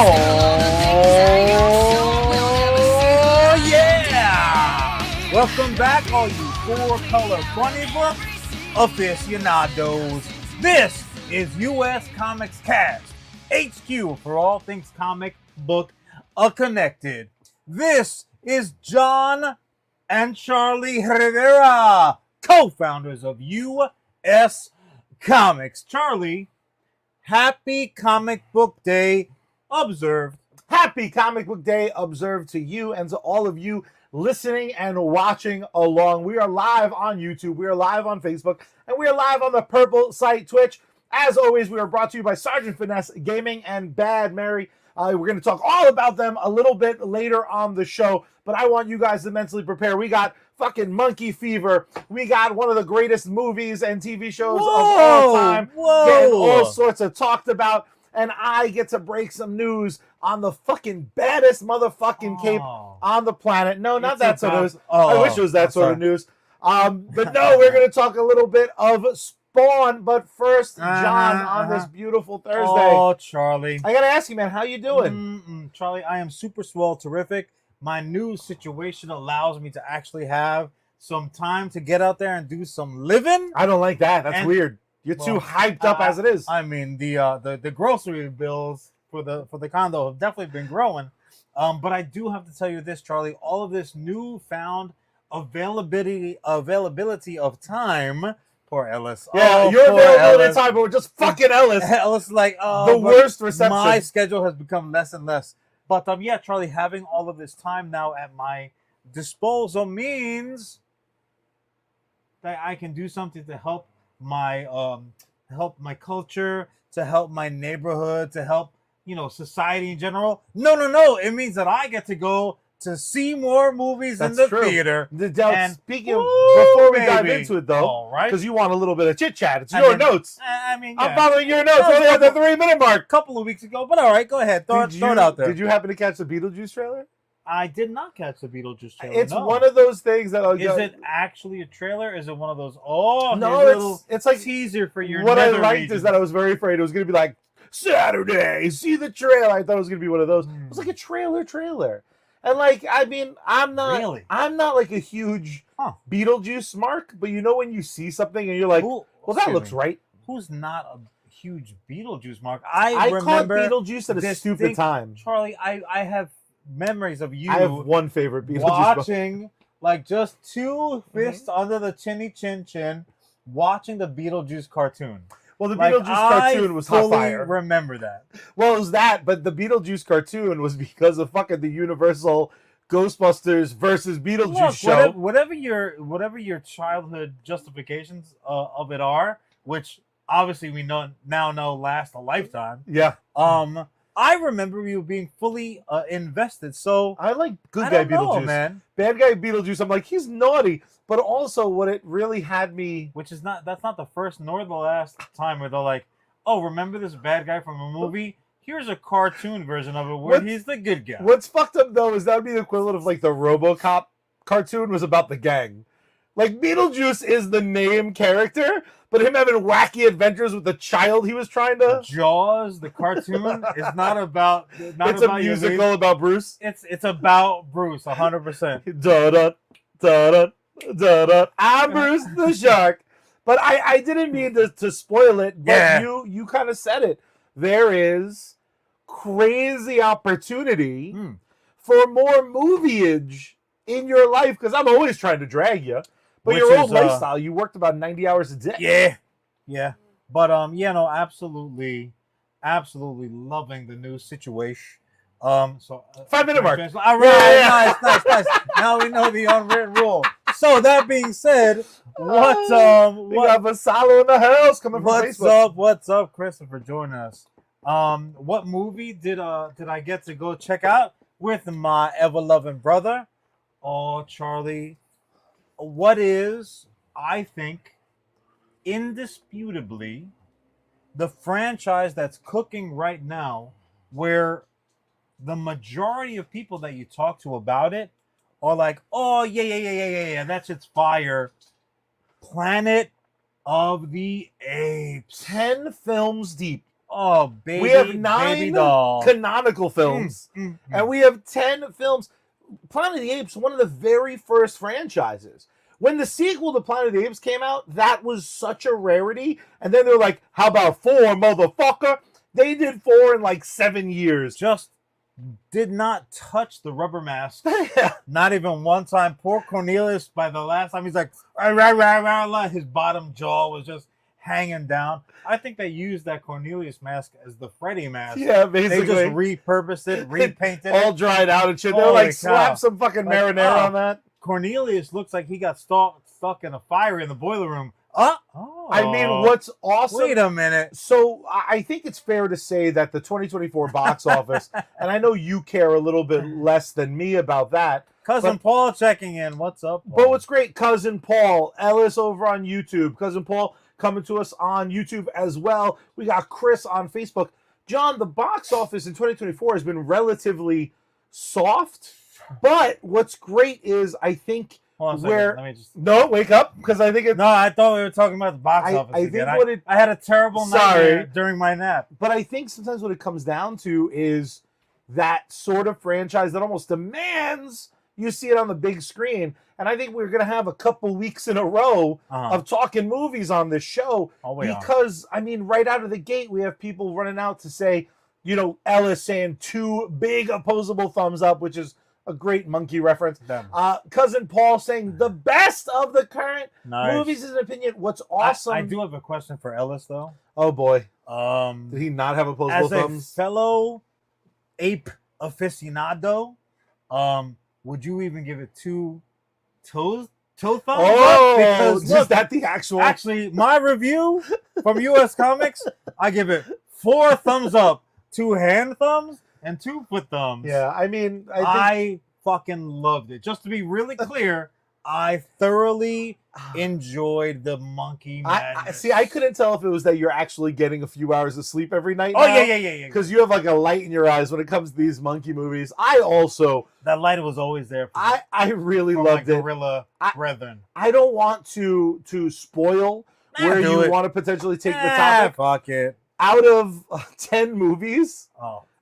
Oh, yeah! Welcome back, all you four-color funny book aficionados. This is US Comics Cast, HQ for all things comic book connected. This is John and Charlie Rivera, co-founders of US Comics. Charlie, happy Comic Book Day observed. Happy Comic Book Day observed to you and to all of you listening and watching along. We are live on YouTube, we are live on Facebook, and we are live on the Purple site Twitch. As always, we are brought to you by Sergeant Finesse Gaming and Bad Mary. We're going to talk all about them a little bit later on the show, but I want you guys to mentally prepare. We got fucking Monkey Fever. We got one of the greatest movies and TV shows of all time. Getting all sorts of talked about. And I get to break some news on the fucking baddest motherfucking cape on the planet. No, not that sort of news. I wish it was that sort of news. But no, we're going to talk a little bit of Spawn. But first, John, on this beautiful Thursday. Oh, Charlie. I got to ask you, man, how you doing? Charlie, I am super swell, terrific. My new situation allows me to actually have some time to get out there and do some living. I don't like that. That's weird. You're too hyped up as it is. I mean, the grocery bills for the condo have definitely been growing. But I do have to tell you this, Charlie. All of this newfound availability of time. Poor Ellis. Yeah, you're available at time, but we're just fucking Ellis. Ellis, like the worst reception. My schedule has become less and less. But yeah, Charlie, having all of this time now at my disposal means that I can do something to help my culture, to help my neighborhood, to help society in general. No, it means that I get to go to see more movies in the theater. Speaking of, before we dive into it though, because you want a little bit of chit chat, it's your notes. I'm following your notes. Only at the 3-minute mark. A couple of weeks ago, but all right, go ahead, throw it out there. Did you happen to catch the Beetlejuice trailer? I did not catch the Beetlejuice trailer. It's one of those things that is it actually a trailer? Is it one of those? Oh no, it's like teaser for your. What I liked is that I was very afraid it was going to be like Saturday. See the trailer. I thought it was going to be one of those. It was like a trailer. And like, I mean, I'm not like a huge Beetlejuice mark, but when you see something and you're like, well, that looks right. Who's not a huge Beetlejuice mark? I remember Beetlejuice at a stupid time. Charlie, I have memories of you. I have one favorite Beetlejuice watching like just two fists under the chin, watching the Beetlejuice cartoon. Well, the Beetlejuice cartoon was hot fire. I remember that. Well, it was that, but the Beetlejuice cartoon was because of fucking the Universal Ghostbusters versus Beetlejuice show. Whatever your childhood justifications of it are, which obviously we now know last a lifetime. Yeah. I remember you being fully invested. So I like good guy Beetlejuice, man. Bad guy Beetlejuice, I'm like, he's naughty. But also, what it really had me, that's not the first nor the last time where they're like, oh, remember this bad guy from a movie? Here's a cartoon version of it where he's the good guy. What's fucked up though is that would be the equivalent of like the RoboCop cartoon was about the gang. Like Beetlejuice is the name character, but him having wacky adventures with the child he was trying to. Jaws, the cartoon, is not about. It's a musical about Bruce. It's about Bruce, 100%. I'm Bruce the shark. But I didn't mean to spoil it. But you kind of said it. There is crazy opportunity for more movieage in your life because I'm always trying to drag you. But your old lifestyle, you worked about 90 hours a day. Yeah. But absolutely loving the new situation. So 5-minute mark. All right, nice. Now we know the unwritten rule. So that being said, we got Vassallo in the house coming from Facebook. What's up, Christopher? Joining us. What movie did I get to go check out with my ever-loving brother? Oh, Charlie. What is, I think, indisputably the franchise that's cooking right now, where the majority of people that you talk to about it are like, oh, yeah, that shit's fire. Planet of the Apes. 10 films deep. Oh, baby, we have baby 9 doll. canonical films, and we have 10 films. Planet of the Apes, one of the very first franchises. When the sequel to Planet of the Apes came out, that was such a rarity. And then they're like, how about 4, motherfucker? They did 4 in like 7 years. Just did not touch the rubber mask. Not even one time. Poor Cornelius, by the last time, he's like, rah, rah, rah, rah, rah. His bottom jaw was just hanging down. I think they used that Cornelius mask as the Freddy mask. Yeah, basically. They just repurposed it, repainted all it. dried out and shit. They're Holy like, cow. slap some fucking marinara on that. Cornelius looks like he got stuck in a fire in the boiler room. I mean, what's awesome... Wait a minute. So I think it's fair to say that the 2024 box office, and I know you care a little bit less than me about that. Cousin Paul checking in. What's up, Paul? But what's great, Cousin Paul, Ellis over on YouTube. Cousin Paul coming to us on YouTube as well. We got Chris on Facebook. John, the box office in 2024 has been relatively soft, but what's great is I think Hold on a where... second. Let me just... No, wake up, because I think it's... No, I thought we were talking about the box office again. I had a terrible nightmare during my nap. But I think sometimes what it comes down to is that sort of franchise that almost demands you see it on the big screen. And I think we're going to have a couple weeks in a row of talking movies on this show. Because, I mean, right out of the gate, we have people running out to say, you know, Ellis saying 2 big opposable thumbs up, which is a great monkey reference. Cousin Paul saying the best of the current movies is an opinion. What's awesome... I do have a question for Ellis, though. Oh, boy. Did he not have opposable thumbs? As a fellow ape aficionado, would you even give it 2 toe thumbs up? Because look, is that the actual... Actually, my review from USComics, I give it 4 thumbs up, 2 hand thumbs, and 2 foot thumbs. Yeah, I mean... I fucking loved it. Just to be really clear, I thoroughly enjoyed the monkey madness. See, I couldn't tell if it was that you're actually getting a few hours of sleep every night now. Yeah. Because you have like a light in your eyes when it comes to these monkey movies. I also... That light was always there for me. I really loved it. Gorilla brethren. I don't want to spoil where you want to potentially take the topic. Fuck it. Out of 10 movies,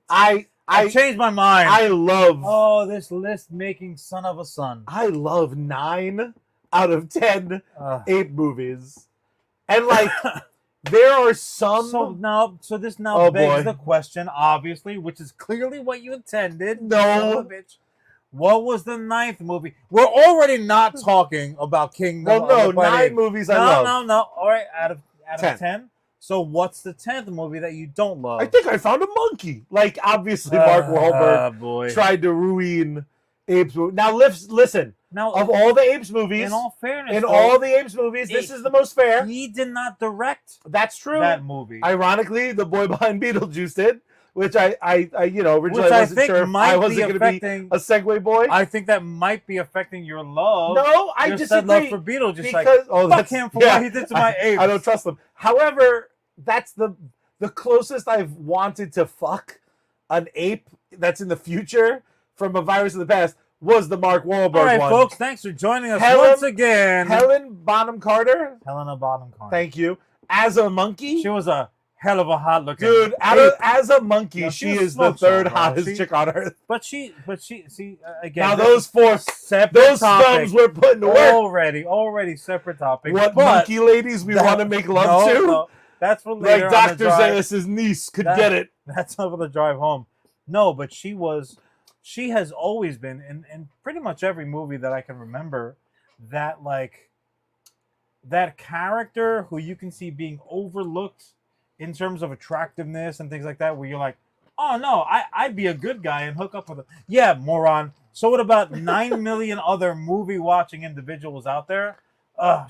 I changed my mind. I love... this list-making son of a son. I love 9 out of 10 ape movies. And, like, there are some... So this begs the question, obviously, which is clearly what you intended. No. Bitch. What was the 9th movie? We're already not talking about Kingdom. Well, no, 9 movies I love. No. All right, out of 10. So what's the 10th movie that you don't love? I think I found a monkey. Like, obviously, Mark Wahlberg tried to ruin Apes movie. Now, listen. Now, of all the Apes movies, in all fairness, this is the most fair. He did not direct. That's true. That movie. Ironically, the boy behind Beetlejuice did, which I originally wasn't sure if I wasn't going to be a Segway boy. I think that might be affecting your love. No, I your disagree. Love for Beetlejuice, fuck him for what he did to my apes. I don't trust him. However, that's the closest I've wanted to fuck an ape that's in the future from a virus in the past was the Mark Wahlberg one. All right, folks, thanks for joining us once again. Helena Bonham Carter. Thank you. As a monkey. She was a hell of a hot looking dude. As a monkey, she is the 3rd hottest chick on earth. But she see again. Now those 4 separate thumbs we're putting to work. Already separate topic. What monkey ladies we want to make love to? No, that's for later. Like Dr. Zayas' niece could get it. That's over the drive home. No, but she has always been in pretty much every movie that I can remember that character who you can see being overlooked in terms of attractiveness and things like that, where you're like, oh no, I'd be a good guy and hook up with him. Yeah, moron. So what about 9 million other movie watching individuals out there?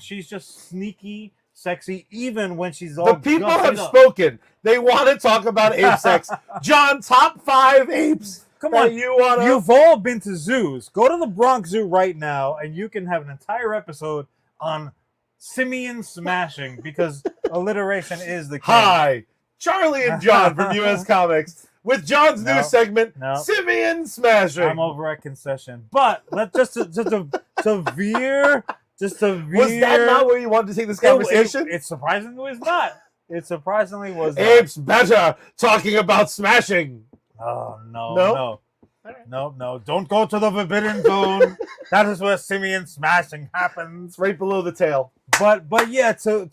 She's just sneaky, sexy, even when she's all... The people have spoken. They want to talk about ape sex. John, top 5 apes. Come on, you've all been to zoos. Go to the Bronx Zoo right now, and you can have an entire episode on simian smashing, because alliteration is the key. Hi, Charlie and John from USComics with John's new segment, Simian Smashing. I'm over at concession, but let's just to veer. Was that not where you wanted to take this conversation? It surprisingly is not. It surprisingly was not. Apes better talking about smashing. Oh no, No? no. Alright. No. Don't go to the forbidden zone. That is where simian smashing happens. It's right below the tail. But yeah, to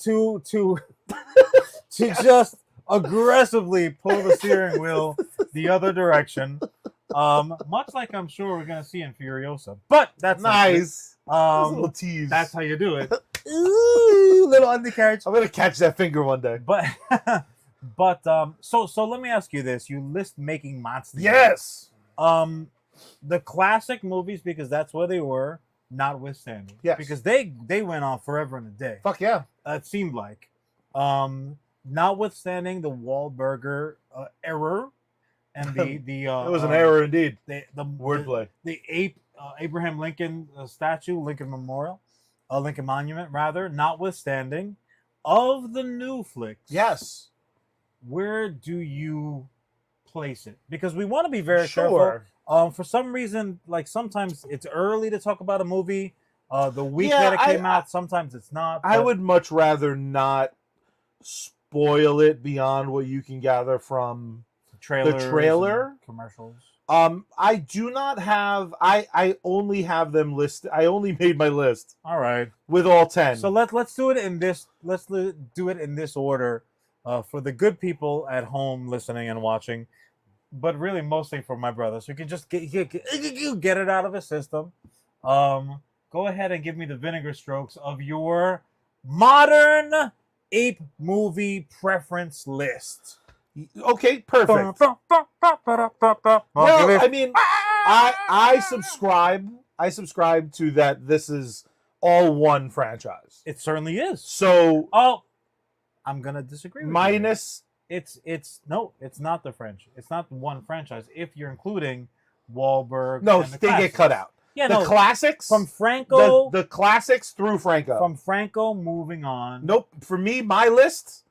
just aggressively pull the steering wheel the other direction. Much like I'm sure we're gonna see in Furiosa. But that's Nice. That's a little Um, tease. that's how you do it. Ooh, little undercarriage. I'm gonna catch that finger one day. But so let me ask you this: you list making monsters. Yes. The classic movies, because that's where they were, notwithstanding. Yes. Because they went on forever and a day. Fuck yeah. It seemed like. Notwithstanding the Wahlburger error and the It was an error indeed. the Wordplay. the Abraham Lincoln statue, Lincoln Memorial, Lincoln Monument rather. Notwithstanding, of the new flicks, Yes. where do you place it? Because we want to be very careful. Sure. For some reason, like sometimes it's early to talk about a movie. The week Yeah, that it came out, sometimes it's not. I but- would much rather not spoil it beyond what you can gather from trailers trailer? and commercials. I do not have I only have them listed. I only made my list All right. with all 10. So let's do it in this. Do it in this order, for the good people at home listening and watching, but really mostly for my brother, so you can just get it out of his system. Go ahead and give me the vinegar strokes of your modern ape movie preference list. Okay, perfect. Well, I mean, I subscribe to that. This is all one franchise. It certainly is. So Oh, I'm gonna disagree with you. minus It's no, it's not the French. It's not one franchise. If you're including Wahlberg, no, and the they classics. get cut out. Yeah, The no, classics from Franco, the classics through Franco. from Franco, moving on. Nope. For me, my list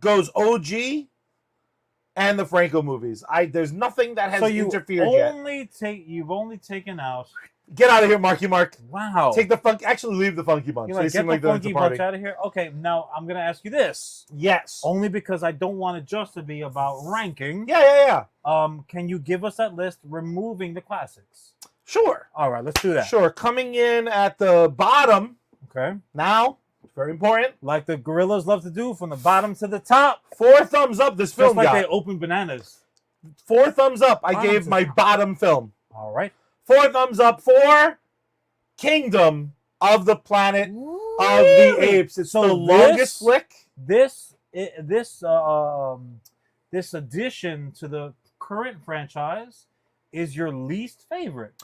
goes OG and the Franco movies. There's nothing that has So you interfered yet. you've only taken out. Get out of here, Marky Mark. Wow. Take the funk. Actually, leave the Funky Bunch. You They like, seem get like the they're at funky the party. bunch out of here. Okay, now I'm gonna ask you this, Yes. only because I don't want it just to be about ranking. Yeah. Can you give us that list, removing the classics? Sure. All right, let's do that. Sure. Coming in at the bottom Okay. now, very important. Like the gorillas love to do, from the bottom to the top. 4 thumbs up this film Just like got. they open bananas. 4 thumbs up. I Bottom gave to my top. bottom film. All right. 4 thumbs up for Kingdom of the Planet of the Apes. It's So the longest flick. This addition to the current franchise is your least favorite.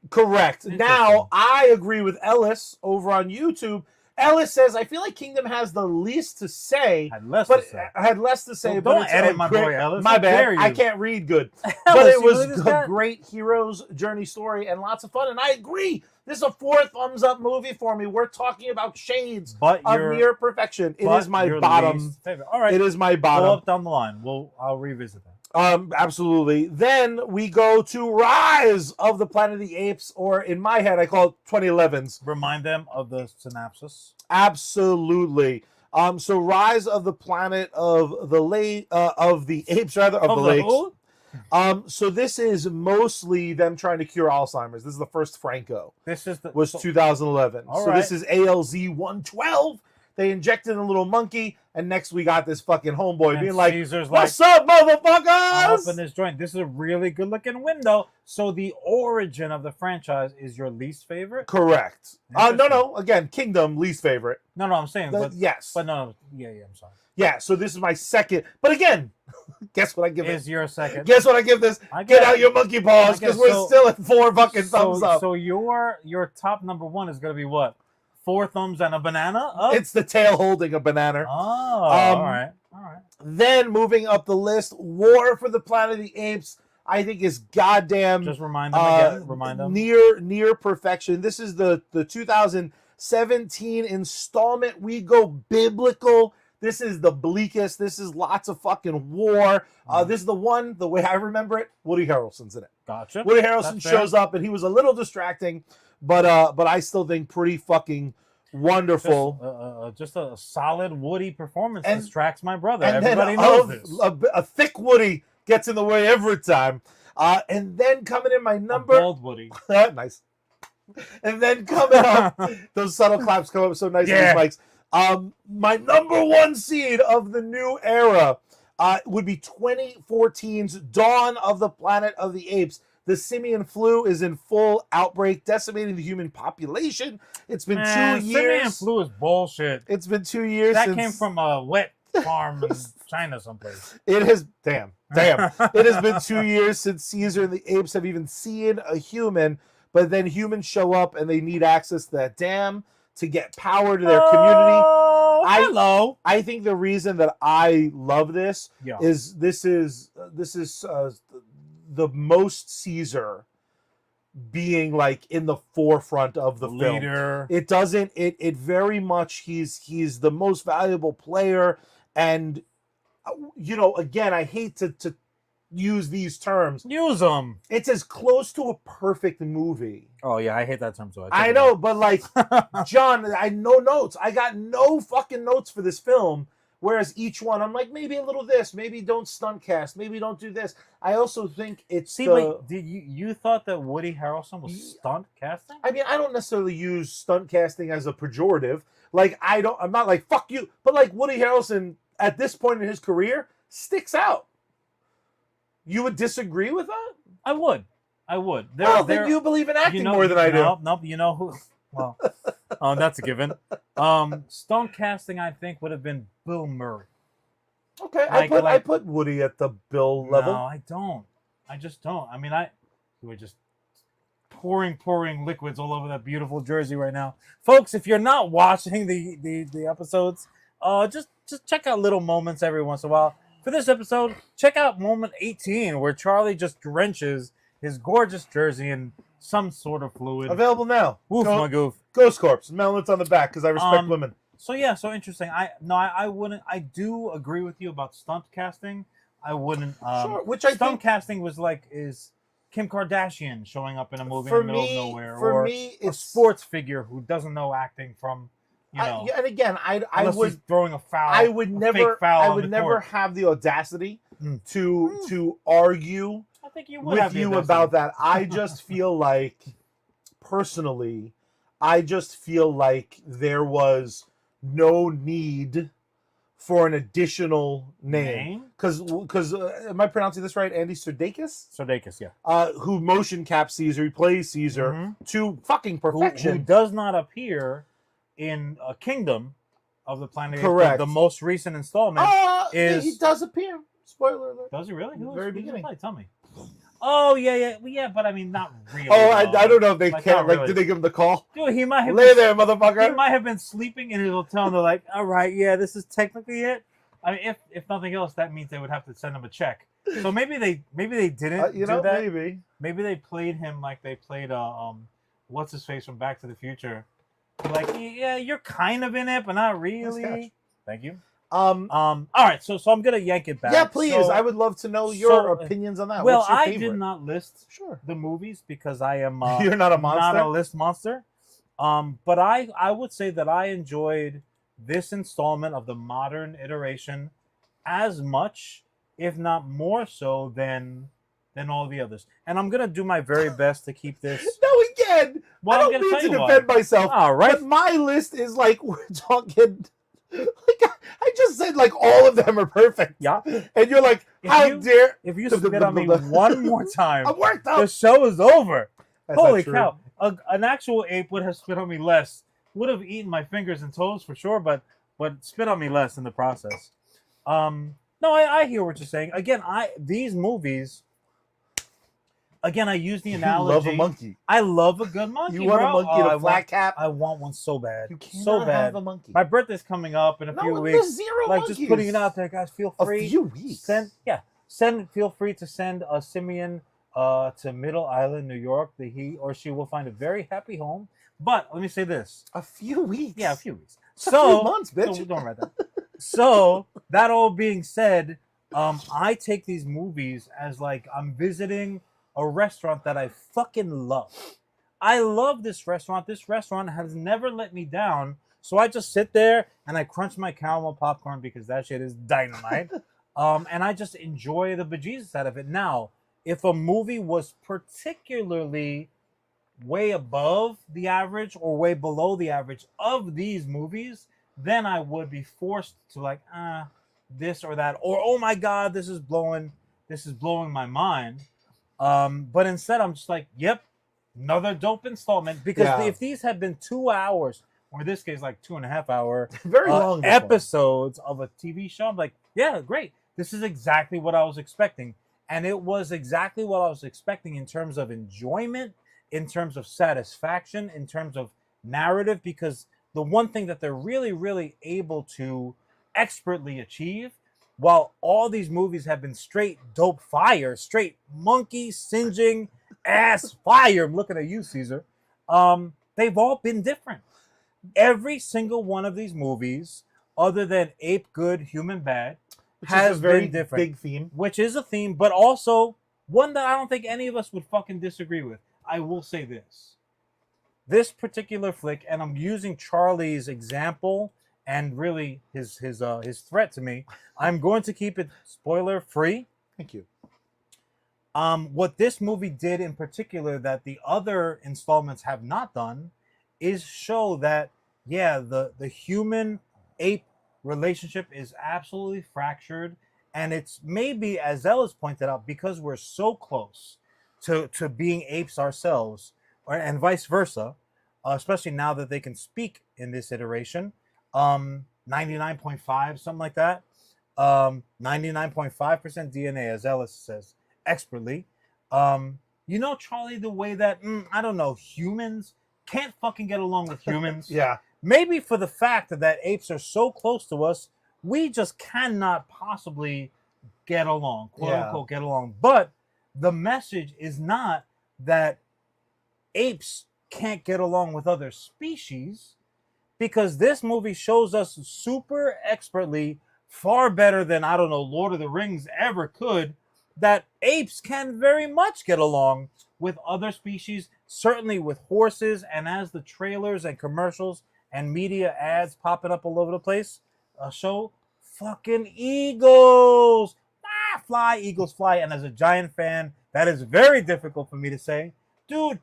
Correct. Interesting. Now, I agree with Ellis over on YouTube. Ellis says, I feel like Kingdom has the least to say. Had less But to say. I had less to say. Well, but don't it's edit a my great- boy Ellis. My How dare bad. you. I can't read good. But Ellis, it you was know this a guy? great hero's journey story and lots of fun. And I agree. This is a 4 thumbs up movie for me. We're talking about shades But of your near perfection. It but is my your bottom. least favorite. All right. It is my Go bottom. up down the line. I'll revisit that. Absolutely. Then we go to Rise of the Planet of the Apes, or in my head, I call it 2011's. Remind them of the synopsis. Absolutely. So Rise of the Planet of the Apes, rather, of the Lakes. who? So this is mostly them trying to cure Alzheimer's. This is the first Franco. This is the Was 2011. All so this right. is ALZ 112. They injected a little monkey, and next we got this fucking homeboy and being like, Caesar's like, "What's up, I'm up motherfuckers?" in this joint. This is a really good looking window. So the origin of the franchise is your least favorite? Correct. No. Interesting. Again, Kingdom, least favorite. No, I'm saying, but Yes. no. Yeah, I'm sorry. Yeah, so this is my second. But again, guess what I give Is it? your second? Guess what I give this? I Get guess- out your monkey paws, I because guess we're so. still at 4 fucking thumbs up. So your top number one is gonna be what? 4 thumbs and a banana up? It's the tail holding a banana. Oh, all right. Then moving up the list, War for the Planet of the Apes, I think is goddamn Just remind them again. Remind them. near perfection. This is the 2017 installment. We go biblical. This is the bleakest. This is lots of fucking war. This is the way I remember it, Woody Harrelson's in it. Gotcha. Woody Harrelson That's fair. shows up, and he was a little distracting, but I still think pretty fucking Wonderful. Just a solid Woody performance. And- Distracts my brother. And Everybody then knows this. a thick Woody gets in the way every time. And then coming in my A number, bald Woody. nice. And then coming up, those subtle claps come up so nice Yeah. on these mics. My number one seed of the new era would be 2014's Dawn of the Planet of the Apes. The simian flu is in full outbreak, decimating the human population. It's been 2 years. Simian flu is bullshit. It's been 2 years. That since came from a wet farm in China someplace. It has damn. It has been 2 years since Caesar and the apes have even seen a human, but then humans show up and they need access to that dam to get power to their community. Hello. I think the reason that I love this Yeah. is this is the most Caesar being like in the forefront of the film. Leader. It doesn't. It very much. He's the most valuable player, and again, I hate to use these terms. Use them. It's as close to a perfect movie. Oh yeah, I hate that term too. I know, but like John, I no notes. I got no fucking notes for this film. Whereas each one, I'm like, maybe a little this, maybe don't stunt cast, maybe don't do this. I also think it's wait, did you thought that Woody Harrelson was stunt casting? I mean, I don't necessarily use stunt casting as a pejorative. Like, I'm not like, fuck you. But like Woody Harrelson, at this point in his career, sticks out. You would disagree with that? I would. Then you believe in acting more than I do. Nope. You know who? Well, that's a given. Stunt casting, I think, would have been Bill Murray. Okay, I put Woody at the Bill level. No, I don't. I just don't. I mean, we're just pouring liquids all over that beautiful jersey right now, folks. If you're not watching the episodes, just check out little moments every once in a while. For this episode, check out moment 18 where Charlie just drenches his gorgeous jersey in some sort of fluid. Available now. Woof, my goof. Ghost Corps. Melons on the back because I respect women. So yeah, so interesting. I wouldn't. I do agree with you about stunt casting. I wouldn't. Sure. Which I stunt think casting was is Kim Kardashian showing up in a movie in the middle of nowhere, for or me, a sports figure who doesn't know acting from. And again, I would he's throwing a foul. I would never. I would never court. have the audacity to argue I think you would with have the you audacity. about that. I just feel like, personally, there was no need for an additional name. Because am I pronouncing this right? Andy Sudeikis? Sudeikis, yeah. Who motion caps Caesar, he plays Caesar to fucking perfection. Who does not appear in Kingdom of the Planet of the Apes. Correct. The most recent installment he does appear. Spoiler alert. Does he really? Who Very who's beginning. play? Tell me. Oh yeah, but I mean not really. I don't know if they can't. Really. Did they give him the call? Dude, he might have Lay there, motherfucker. He might have been sleeping in his hotel, and they're like, "All right, yeah, this is technically it." I mean, if nothing else, that means they would have to send him a check. So maybe they didn't do that. Maybe they played him like they played what's his face from Back to the Future. Like, yeah, you're kind of in it, but not really. Thank you. All right, so I'm gonna yank it back. Yeah, please. So, I would love to know your opinions on that. Well, What's your I favorite? did not list the movies because I am you're not a monster. Not a list monster. But I would say that I enjoyed this installment of the modern iteration as much, if not more so, than all the others. And I'm gonna do my very best to keep this. No, again, Well, I don't mean to defend myself. All right, but my list is like we're talking. Like I just said, like all of them are perfect. Yeah, and you're like, dare? If you spit on me one more time, I'm worked up. The show is over. That's Holy cow! An actual ape would have spit on me less. Would have eaten my fingers and toes for sure, but spit on me less in the process. No, I hear what you're saying. Again, these movies. Again, I use the analogy. You love a monkey. I love a good monkey. You want a monkey in a flat cap? I want one so bad. You cannot so bad. have a monkey. My birthday's coming up in a few weeks. There's zero monkeys. Just putting it out there, guys. Feel free. A few weeks. Feel free to send a simian to Middle Island, New York. He or she will find a very happy home. But let me say this: a few weeks. Yeah, a few weeks. It's a few months, bitch. So don't write that. So that all being said, I take these movies as like I'm visiting a restaurant that I fucking love. I love this restaurant. This restaurant has never let me down. So I just sit there and I crunch my caramel popcorn because that shit is dynamite. And I just enjoy the bejesus out of it. Now, if a movie was particularly way above the average or way below the average of these movies, then I would be forced to like, this or that, or oh my god, this is blowing my mind. But instead, I'm just like, yep, another dope installment. Because Yeah. if these had been 2 hours, or in this case, like 2.5 hour Very long this one. episodes of a TV show, I'm like, yeah, great. This is exactly what I was expecting. And it was exactly what I was expecting in terms of enjoyment, in terms of satisfaction, in terms of narrative, because the one thing that they're really, really able to expertly achieve, while all these movies have been straight dope fire, straight monkey singeing ass fire, I'm looking at you, Caesar, they've all been different. Every single one of these movies, other than Ape Good, Human Bad, Which has is a very been different. big theme. Which is a theme, but also one that I don't think any of us would fucking disagree with. I will say this. This particular flick, and I'm using Charlie's example and really his threat to me, I'm going to keep it spoiler free. Thank you. What this movie did in particular that the other installments have not done is show that, yeah, the human ape relationship is absolutely fractured, and it's maybe, as Ellis pointed out, because we're so close to being apes ourselves, and vice versa, especially now that they can speak in this iteration. 99.5, something like that. 99.5% DNA, as Ellis says expertly. Charlie, the way that I don't know, humans can't fucking get along with humans. Yeah. Maybe for the fact that apes are so close to us, we just cannot possibly get along, quote unquote, get along. But the message is not that apes can't get along with other species, because this movie shows us super expertly, far better than, I don't know, Lord of the Rings ever could, that apes can very much get along with other species, certainly with horses. And as the trailers and commercials and media ads popping up all over the place show, fucking eagles fly, eagles fly. And as a giant fan, that is very difficult for me to say, dude.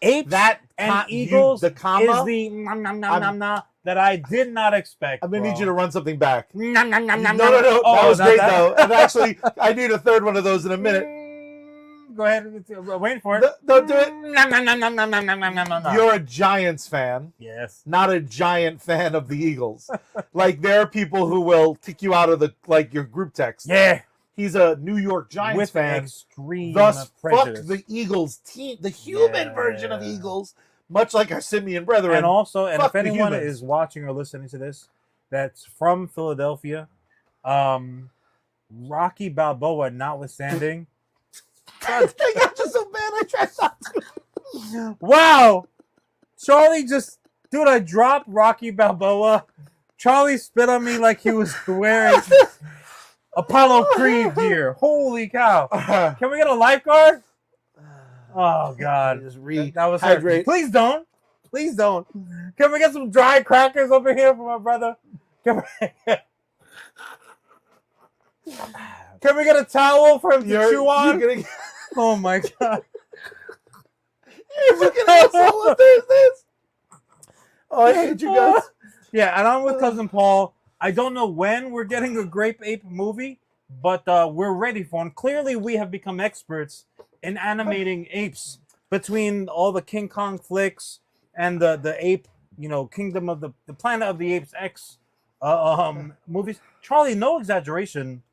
Apes and eagles is the that I did not expect. I'm gonna bro. need you to run something back. No. That was great though. And actually, I need a third one of those in a minute. Go ahead. Wait for it. Don't do it. No. You're a Giants fan. Yes. Not a giant fan of the Eagles. Like, there are people who will kick you out of your group text. Yeah. He's a New York Giants With fan. Extreme Thus, prejudice. fuck the Eagles team, the human version of Eagles, much like our simian brethren. And also, and if the anyone humans. is watching or listening to this, that's from Philadelphia, Rocky Balboa notwithstanding. I got you so bad. I tried not to. Wow, Charlie dude, I dropped Rocky Balboa. Charlie spit on me like he was wearing Apollo Creed gear. Holy cow! Can we get a lifeguard? Oh God, Just that was rehydrate. Please don't. Can we get some dry crackers over here for my brother? Can we get a towel for him to chew on? Oh my God! You're fucking asshole. What is this? Oh, I hate you guys. Yeah, and I'm with Cousin Paul. I don't know when we're getting a Grape Ape movie, but we're ready for one. Clearly, we have become experts in animating apes between all the King Kong flicks and the ape, Kingdom of the Planet of the Apes X movies. Charlie, no exaggeration.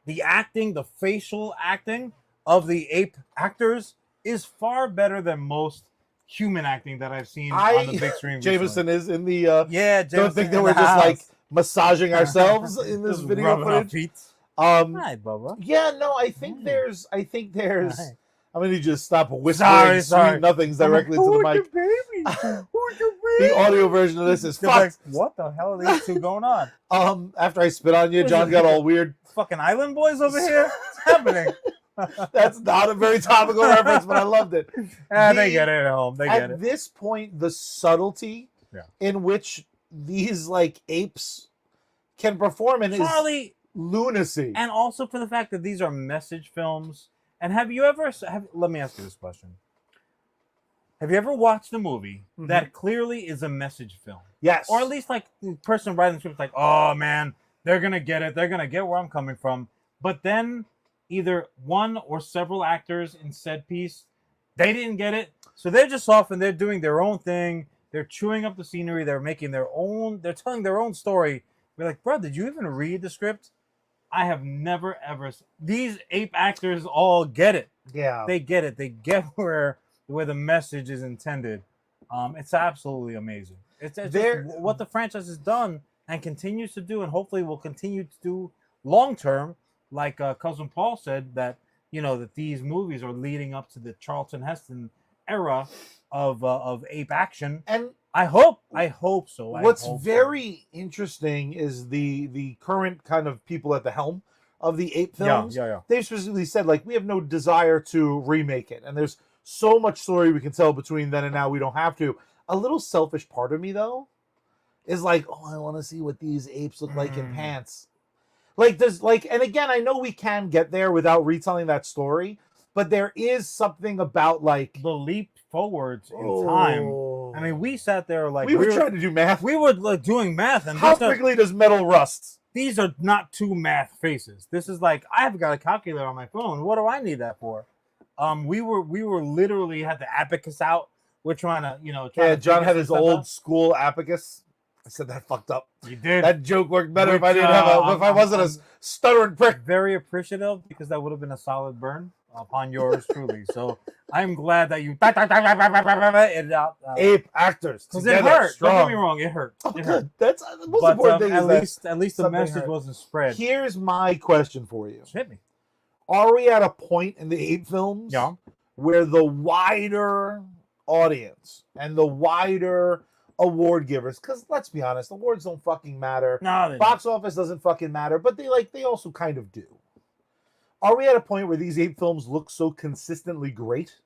The acting, the facial acting of the ape actors is far better than most human acting that I've seen on the big screen. Jameson is in the. Jameson don't think that we're just like massaging ourselves in this Just video rubbing our footage. feet. Hi, Bubba. Yeah, no, I think there's. Hi. I'm gonna need you to stop whispering Sorry. sweet nothings directly to the mic. Baby? The audio version of this is They're like, fucked. what the hell are these two going on? After I spit on you, John got all weird. Fucking island boys over here? What's happening? That's not a very topical reference, but I loved it. They get it at home. They get At it. this point, the subtlety in which these like apes can perform in Charlie, is lunacy. and also for the fact that these are message films. And have you ever? Let me ask you this question: have you ever watched a movie that clearly is a message film? Yes. Or at least like the person writing the script is like, oh man, they're gonna get it. They're gonna get where I'm coming from. But then either one or several actors in said piece, they didn't get it. So they're just off and they're doing their own thing. They're chewing up the scenery. They're making their own. They're telling their own story. We're like, bro, did you even read the script? I have never ever. These ape actors all get it. Yeah. They get it. They get where the message is intended. It's absolutely amazing. It's just what the franchise has done and continues to do, and hopefully will continue to do long term. Like Cousin Paul said, that that these movies are leading up to the Charlton Heston era of ape action, and I hope so. What's very interesting is the current kind of people at the helm of the ape films. Yeah. They specifically said, like, we have no desire to remake it, and there's so much story we can tell between then and now. We don't have to. A little selfish part of me though is like, oh, I want to see what these apes look like in pants. Like, and again, I know we can get there without retelling that story, but there is something about like the leap forwards in time. I mean, we sat there like we were trying to do math. We were like doing math, and how quickly does metal rust? These are not two math faces. This is like, I've got a calculator on my phone. What do I need that for? We were literally had the abacus out. We're trying to, John had his old school abacus. I said that fucked up. You did. That joke worked better if I didn't have if I wasn't a stuttering prick. Very appreciative, because that would have been a solid burn upon yours truly. So I'm glad that you it out. Ape actors, because it hurt. Strong. Don't get me wrong, it hurt. Oh, it hurt. That's the most important thing. At least the message wasn't spread. Here's my question for you. Hit me. Are we at a point in the ape films where the wider audience and the wider award givers, because let's be honest, awards don't fucking matter. No, box office doesn't fucking matter, but they also kind of do. Are we at a point where these ape films look so consistently great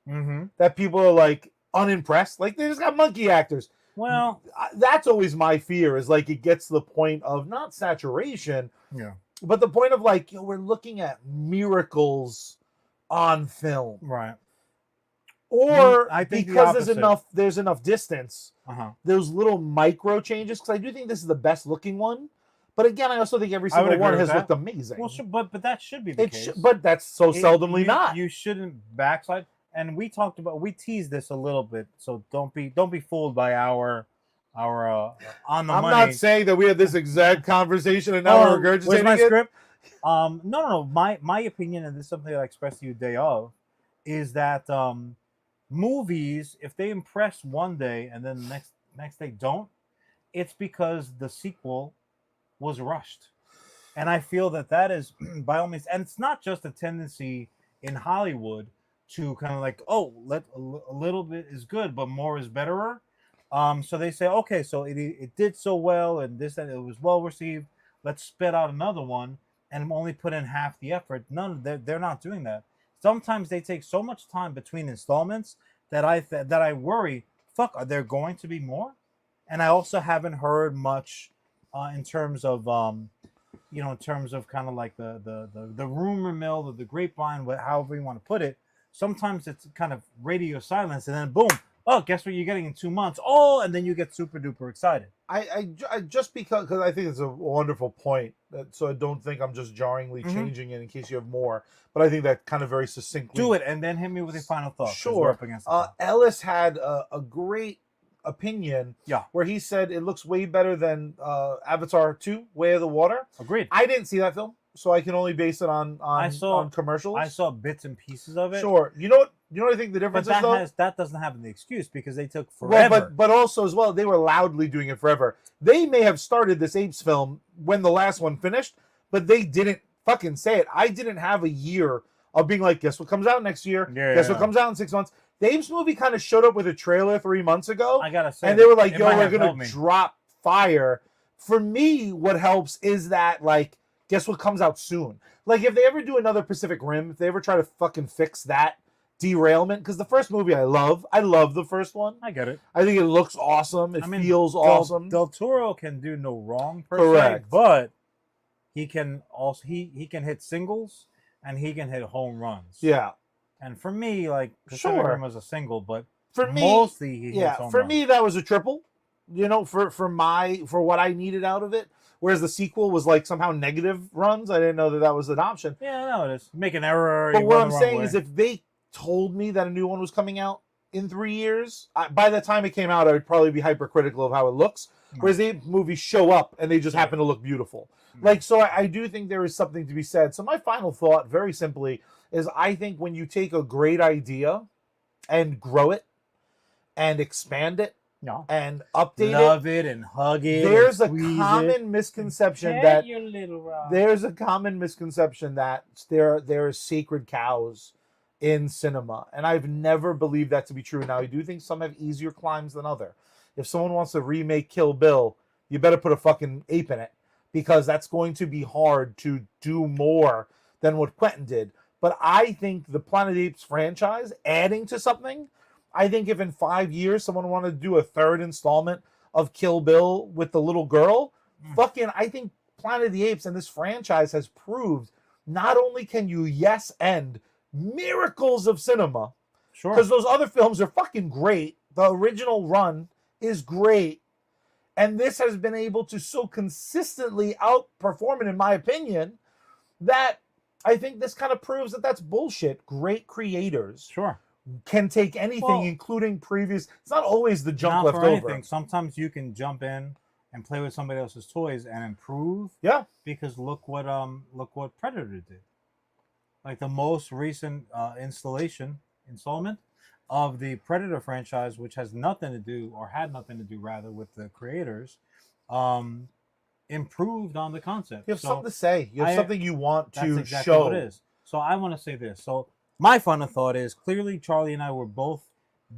that people are like unimpressed? Like, they just got monkey actors. Well, that's always my fear, is like it gets to the point of not saturation, but the point of like, we're looking at miracles on film, right? Or I think because there's enough distance, those little micro changes. Because I do think this is the best looking one, but again, I also think every single one has looked amazing. Well, but that should be the case. But that's so seldomly not. You shouldn't backslide. And we teased this a little bit, so don't be fooled by our on the money. I'm not saying that we had this exact conversation and now we're regurgitating where's my it. script? No. My opinion, and this is something that I expressed to you day of, is that movies, if they impress one day and then the next day don't, it's because the sequel was rushed. And I feel that is by all means, and it's not just a tendency in Hollywood to kind of like, oh, a little bit is good, but more is betterer. So they say, okay, so it did so well, and it was well received. Let's spit out another one and only put in half the effort. They're not doing that. Sometimes they take so much time between installments that I worry, fuck, are there going to be more? And I also haven't heard much in terms of in terms of kind of like the rumor mill or the grapevine, however you want to put it. Sometimes it's kind of radio silence, and then boom, oh, guess what you're getting in 2 months? Oh, and then you get super duper excited. I just because I think it's a wonderful point. So I don't think I'm just jarringly changing it in case you have more. But I think that kind of very succinctly. Do it, and then hit me with your final thoughts. Sure. Ellis had a great opinion where he said it looks way better than Avatar 2, Way of the Water. Agreed. I didn't see that film, so I can only base it on commercials. I saw bits and pieces of it. Sure. You know what I think the difference is, though? That doesn't have the excuse, because they took forever. Well, but also as well, they were loudly doing it forever. They may have started this Apes film when the last one finished, but they didn't fucking say it. I didn't have a year of being like, guess what comes out next year? Guess what comes out in 6 months? The Apes movie kind of showed up with a trailer 3 months ago. I gotta say, and they were like, yo, we're gonna drop fire. For me, what helps is that, like, guess what comes out soon? Like, if they ever do another Pacific Rim, if they ever try to fucking fix that derailment, because the first movie I love the first one. I get it. I think it looks awesome. It feels awesome. Del Toro can do no wrong per Correct. se, but he can also he can hit singles and he can hit home runs. Yeah. And for me, like Pacific Rim was a single, but for me, mostly he hits home runs. me that was a triple. You know, for what I needed out of it. Whereas the sequel was like somehow negative runs. I didn't know that was an option. Yeah, no, it is. Make an error. But what I'm saying is, if they told me that a new one was coming out in 3 years, by the time it came out, I would probably be hypercritical of how it looks. Whereas the movies show up and they just happen to look beautiful. Like, so I do think there is something to be said. So my final thought, very simply, is I think when you take a great idea and grow it and expand it and update love it and hug it, there's a common misconception that there are sacred cows in cinema, and I've never believed that to be true. Now, I do think some have easier climbs than other. If someone wants to remake Kill Bill, you better put a fucking ape in it, because that's going to be hard to do more than what Quentin did. But I think the Planet of the Apes franchise, adding to something, I think if in 5 years someone wanted to do a third installment of Kill Bill with the little girl, I think Planet of the Apes and this franchise has proved not only can you end miracles of cinema, because those other films are fucking great. The original run is great. And this has been able to so consistently outperform it, in my opinion, that I think this kind of proves that that's bullshit. Great creators can take anything, including previous. It's not always the junk left over. Sometimes you can jump in and play with somebody else's toys and improve. Yeah. Because look what Predator did. Like the most recent installment of the Predator franchise, which has nothing to do, or had nothing to do rather, with the creators, improved on the concept. You have something to say. You have something you want to show. What it is. So I want to say this. So my final thought is, clearly Charlie and I were both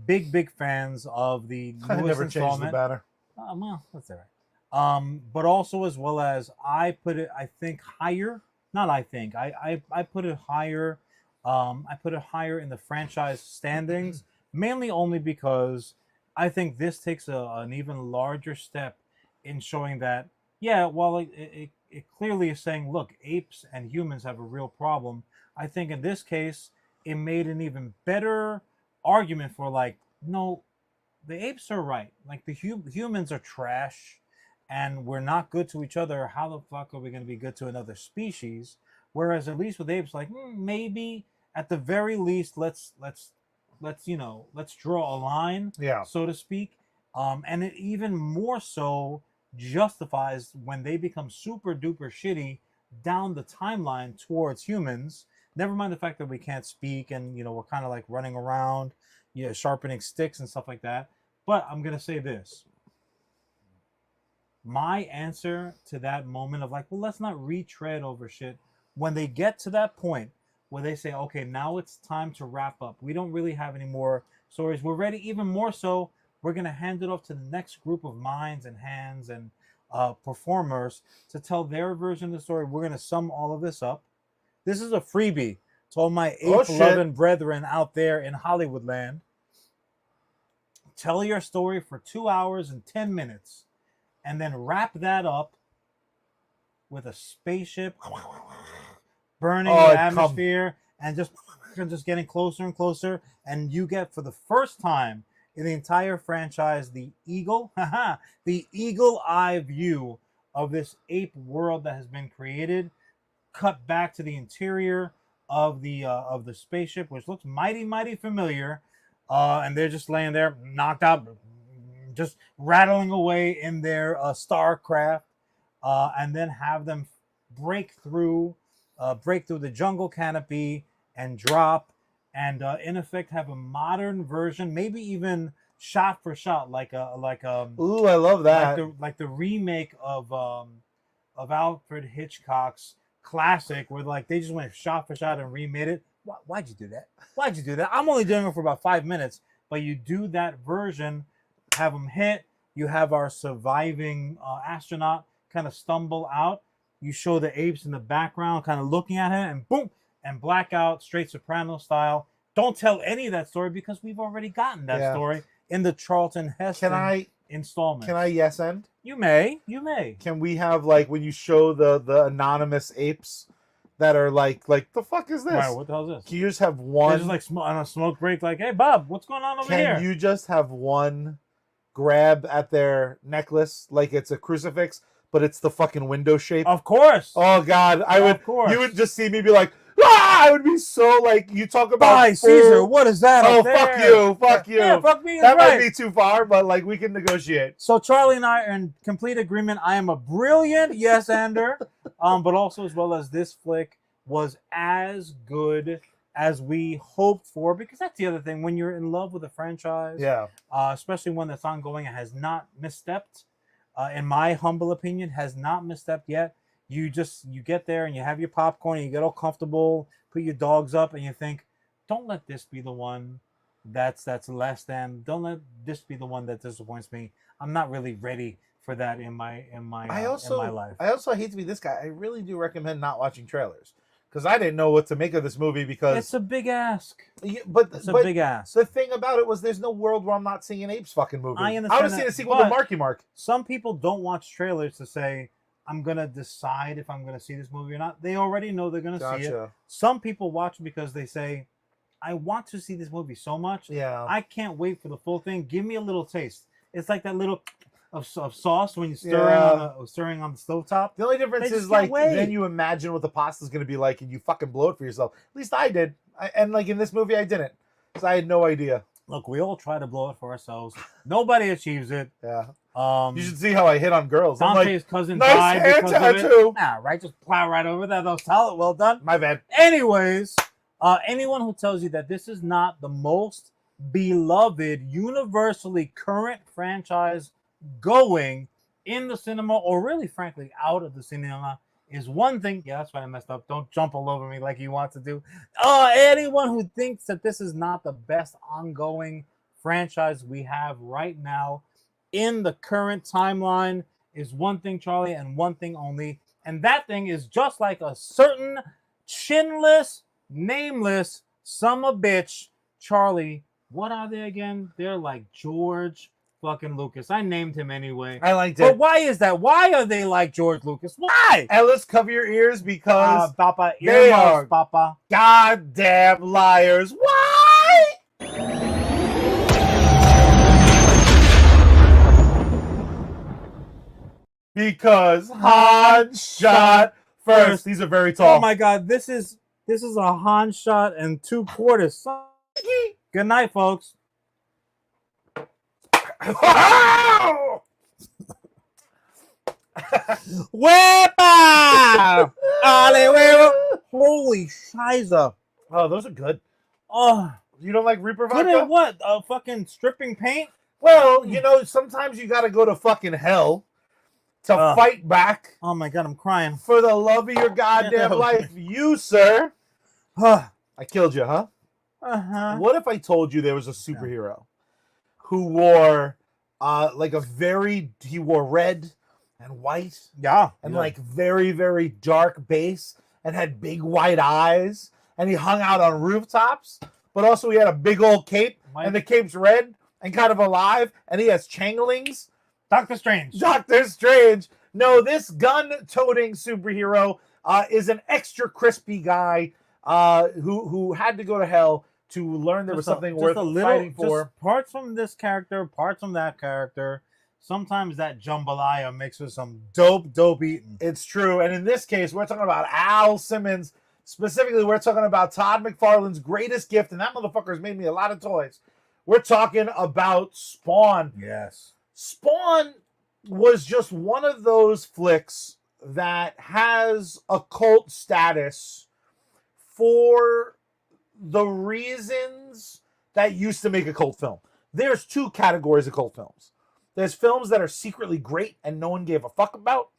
big fans of the newest never installment. changed the banner. Well, that's all right. But also, as well as, I put it, I think, higher. Not I think. I put it higher. I put it higher in the franchise standings, mainly only because I think this takes an even larger step in showing that, while it clearly is saying, look, apes and humans have a real problem, I think in this case, it made an even better argument for, like, no, the apes are right. Like, the humans are trash, and we're not good to each other. How the fuck are we going to be good to another species? Whereas at least with apes, like, maybe at the very least, let's draw a line, so to speak. And it even more so justifies when they become super duper shitty down the timeline towards humans. Never mind the fact that we can't speak and we're kind of like running around, sharpening sticks and stuff like that. But I'm gonna say this. My answer to that moment of like, well, let's not retread over shit. When they get to that point where they say, okay, now it's time to wrap up. We don't really have any more stories. We're ready. Even more so, we're going to hand it off to the next group of minds and hands and performers to tell their version of the story. We're going to sum all of this up. This is a freebie to all my ape-loving brethren out there in Hollywood land. Tell your story for 2 hours and 10 minutes. And then wrap that up with a spaceship burning the atmosphere and just getting closer and closer. And you get, for the first time in the entire franchise, the the eagle eye view of this ape world that has been created, cut back to the interior of the spaceship, which looks mighty familiar. And they're just laying there, knocked out, just rattling away in their starcraft, and then have them break through the jungle canopy and drop, and in effect have a modern version, maybe even shot for shot, like ooh, I love that, like the remake of Alfred Hitchcock's classic, where like they just went shot for shot and remade it. Why'd you do that? Why'd you do that? I'm only doing it for about 5 minutes, but you do that version, have them hit. You have our surviving astronaut kind of stumble out. You show the apes in the background, kind of looking at him, and boom, and blackout, straight soprano style. Don't tell any of that story because we've already gotten that story in the Charlton Heston installment. Can I yes end? You may. You may. Can we have like when you show the anonymous apes that are like the fuck is this? Right, what the hell is this? Can you just have one? They're just like on a smoke break, like, hey Bob, what's going on over here? Can you just have one grab at their necklace like it's a crucifix, but it's the fucking window shape? Of course. Oh God, Of course. You would just see me be like, ah! I would be so like, you talk about Bye, Caesar. What is that? Oh, up there? fuck you. Yeah, fuck me. That Right. might be too far, but like we can negotiate. So Charlie and I are in complete agreement. I am a brilliant yes-ander, but also as well as this flick was as good as we hoped for, because that's the other thing when you're in love with a franchise, especially one that's ongoing and has not misstepped. In my humble opinion, has not misstepped yet. You get there and you have your popcorn and you get all comfortable, put your dogs up, and you think, don't let this be the one that's less than. Don't let this be the one that disappoints me. I'm not really ready for that in my life. I also hate to be this guy. I really do recommend not watching trailers because I didn't know what to make of this movie because it's a big ask. But it's a big ask. The thing about it was there's no world where I'm not seeing an Apes fucking movie. I would have seen a sequel to Marky Mark. Some people don't watch trailers to say, I'm going to decide if I'm going to see this movie or not. They already know they're going to see it. Some people watch because they say, I want to see this movie so much. Yeah. I can't wait for the full thing. Give me a little taste. It's like that little of sauce when you're stirring on the stovetop. The only difference is like then you imagine what the pasta's going to be like and you fucking blow it for yourself. At least I did. And like in this movie, I didn't. Because I had no idea. Look, we all try to blow it for ourselves. Nobody achieves it. Yeah. You should see how I hit on girls. Dante's cousin died because of it. Nah, right? Just plow right over that. That was solid. Well done. My bad. Anyways, anyone who tells you that this is not the most beloved, universally current franchise going in the cinema, or really, frankly, out of the cinema, is one thing. Yeah, that's why I messed up. Don't jump all over me like you want to do. Anyone who thinks that this is not the best ongoing franchise we have right now in the current timeline is one thing, Charlie, and one thing only. And that thing is just like a certain chinless, nameless bitch. Charlie, what are they again? They're like George fucking Lucas. I named him anyway. I liked it. But why is that? Why are they like George Lucas? Why? Ellis, cover your ears because Papa, they are Papa. Goddamn liars. Why? Because Han shot first. These are very tall. Oh my God, this is a Han shot and 2/4. Good night, folks. Wepa! Holy shiza. Oh, those are good. Oh, you don't like Reaper vodka? Good at what? Fucking stripping paint? Well, you know, sometimes you got to go to fucking hell to fight back. Oh my God, I'm crying. For the love of your goddamn life. You, sir. I killed you, huh? Uh-huh. What if I told you there was a superhero who wore he wore red and white. Yeah. And like very, very dark base and had big white eyes. And he hung out on rooftops. But also he had a big old cape. And the cape's red and kind of alive. And he has changelings. Doctor Strange. Doctor Strange. No, this gun-toting superhero is an extra crispy guy who had to go to hell to learn there was something worth fighting for. Just parts from this character, parts from that character. Sometimes that jambalaya makes with some dope eating. It's true. And in this case, we're talking about Al Simmons. Specifically, we're talking about Todd McFarlane's greatest gift, and that motherfucker's made me a lot of toys. We're talking about Spawn. Yes. Spawn was just one of those flicks that has a cult status for the reasons that used to make a cult film. There's two categories of cult films. There's films that are secretly great and no one gave a fuck about.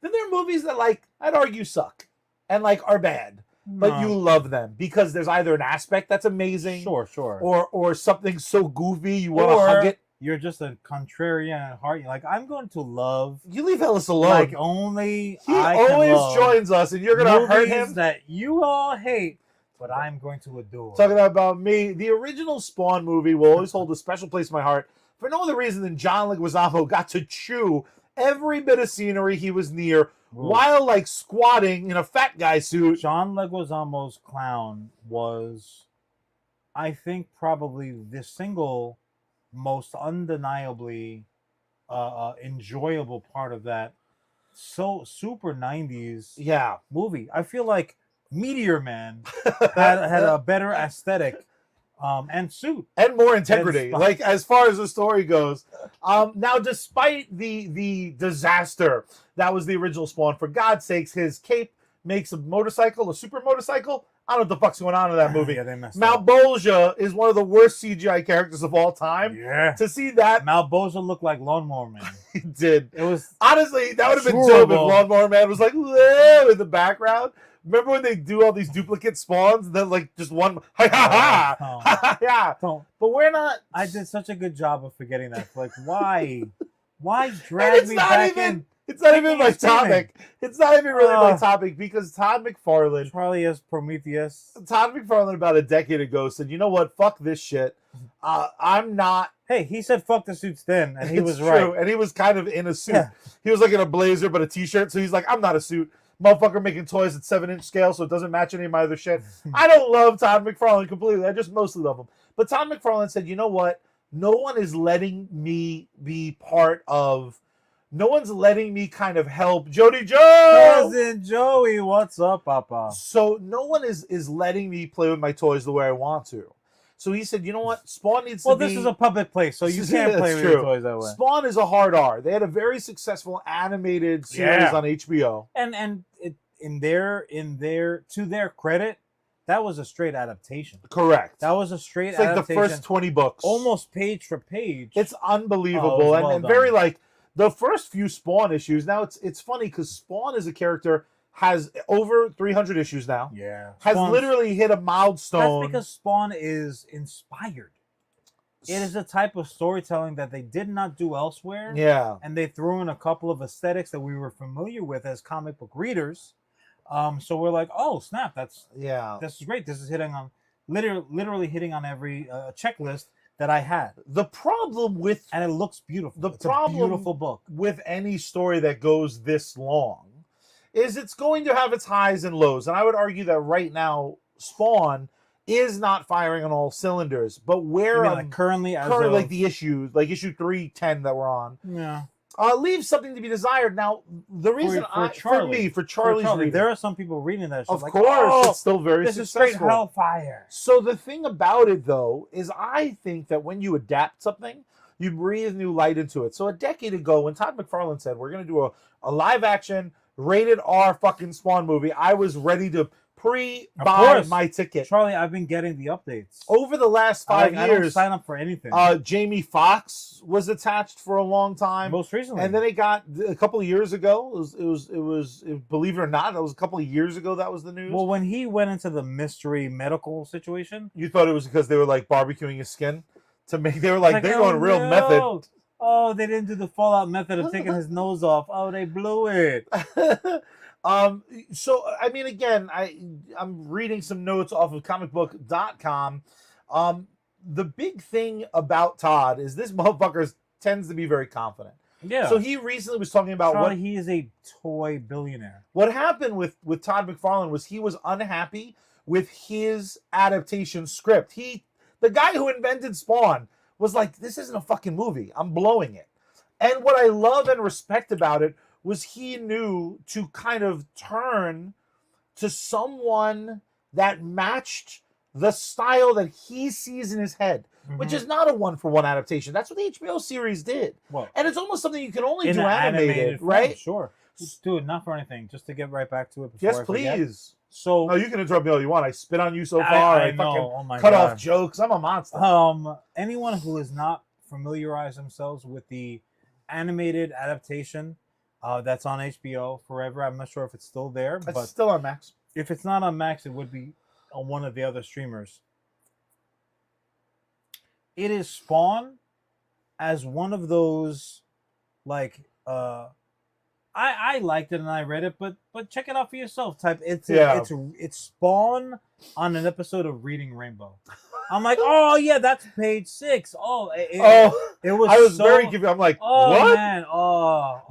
Then there are movies that, like, I'd argue suck and, like, are bad. But you love them because there's either an aspect that's amazing. Sure. Or something so goofy you want to hug it. you're just a contrarian at heart. You're like, I'm going to love You leave Ellis alone. like only he I can always love joins us, and you're gonna hurt movies him. that you all hate, but I'm going to adore. Talking about me, the original Spawn movie will always hold a special place in my heart for no other reason than John Leguizamo got to chew every bit of scenery he was near while like squatting in a fat guy suit. John Leguizamo's clown was, I think, probably the single most undeniably enjoyable part of that so super 90s movie. I feel like Meteor Man had a better aesthetic and suit and more integrity, like as far as the story goes. Now, despite the disaster that was the original Spawn, for God's sakes, his cape makes a motorcycle, a super motorcycle. I don't know what the fuck's going on in that movie. Yeah, they messed up. Malbolgia is one of the worst CGI characters of all time. Yeah. To see that. Malbolgia looked like Lawnmower Man. He did. It was honestly, that would have been dope if Lawnmower Man was like in the background. Remember when they do all these duplicate spawns and then like just one yeah. But we're not. I did such a good job of forgetting that. Like, why drag me back in? It's not even my topic. It's not even really my topic because Todd McFarlane, Charlie as Prometheus. Todd McFarlane about a decade ago said, "You know what? Fuck this shit. I'm not." Hey, he said "fuck the suits" then, and he was true. right. And he was kind of in a suit. Yeah. He was like in a blazer but a t-shirt. So he's like, "I'm not a suit." Motherfucker making toys at 7-inch scale, so it doesn't match any of my other shit. I don't love Todd McFarlane completely. I just mostly love him. But Todd McFarlane said, "You know what? No one is letting me be part of. No one's letting me kind of help Jody Joe. Cousin Joey, what's up, Papa?" So no one is letting me play with my toys the way I want to. So he said, "You know what? Spawn needs to be..." Well, this is a public place, so you can't play with your toys that way. Spawn is a hard R. They had a very successful animated series on HBO. And in their to their credit, that was a straight adaptation. Correct. That was a straight adaptation. Like the first 20 books. Almost page for page. It's unbelievable. And very like the first few Spawn issues. Now it's funny because Spawn as a character has over 300 issues now. Yeah. Has literally hit a milestone. That's because Spawn is inspired. It is a type of storytelling that they did not do elsewhere. Yeah. And they threw in a couple of aesthetics that we were familiar with as comic book readers. So we're like, oh snap, this is great. This is hitting on literally hitting on every checklist that I had. The problem with and it looks beautiful. It's a beautiful book with any story that goes this long is it's going to have its highs and lows. And I would argue that right now Spawn is not firing on all cylinders. But where like currently like the issues, like issue 310 that we're on. Yeah. Leaves something to be desired. Now, the reason for Charlie's reading, there are some people reading that. Of course, it's still very successful. This is straight hellfire. So the thing about it, though, is I think that when you adapt something, you breathe new light into it. So a decade ago, when Todd McFarlane said we're going to do a live-action, rated R fucking Spawn movie, I was ready to pre-buy my ticket. Charlie, I've been getting the updates. Over the last 5 years. I don't sign up for anything. Jamie Foxx was attached for a long time. Most recently. And then it got, a couple of years ago, it was believe it or not, that was a couple of years ago that was the news. Well, when he went into the mystery medical situation. You thought it was because they were like barbecuing his skin? They were like, they're going real method. Oh, they didn't do the Fallout method of taking his nose off. Oh, they blew it. So I mean, again, I'm reading some notes off of comicbook.com. The big thing about Todd is this motherfucker tends to be very confident. Yeah. So he recently was talking about he is a toy billionaire. What happened with Todd McFarlane was he was unhappy with his adaptation script. The guy who invented Spawn was like, this isn't a fucking movie. I'm blowing it. And what I love and respect about it was he knew to kind of turn to someone that matched the style that he sees in his head, which is not a one-for-one adaptation. That's what the HBO series did. Well, and it's almost something you can only do animated, right? Sure. Dude, not for anything. Just to get right back to it. Yes, please. So, no, you can interrupt me all you want. I spit on you so far. I fucking cut off jokes. I'm a monster. Anyone who has not familiarized themselves with the animated adaptation that's on HBO forever, I'm not sure if it's still there. It's still on Max. If it's not on Max, it would be on one of the other streamers. It is Spawn as one of those, like, I liked it and I read it, but check it out for yourself. Type it's Spawn on an episode of Reading Rainbow. I'm like, oh yeah, that's page 6. It was. I was so, very confused. I'm like, oh what? man,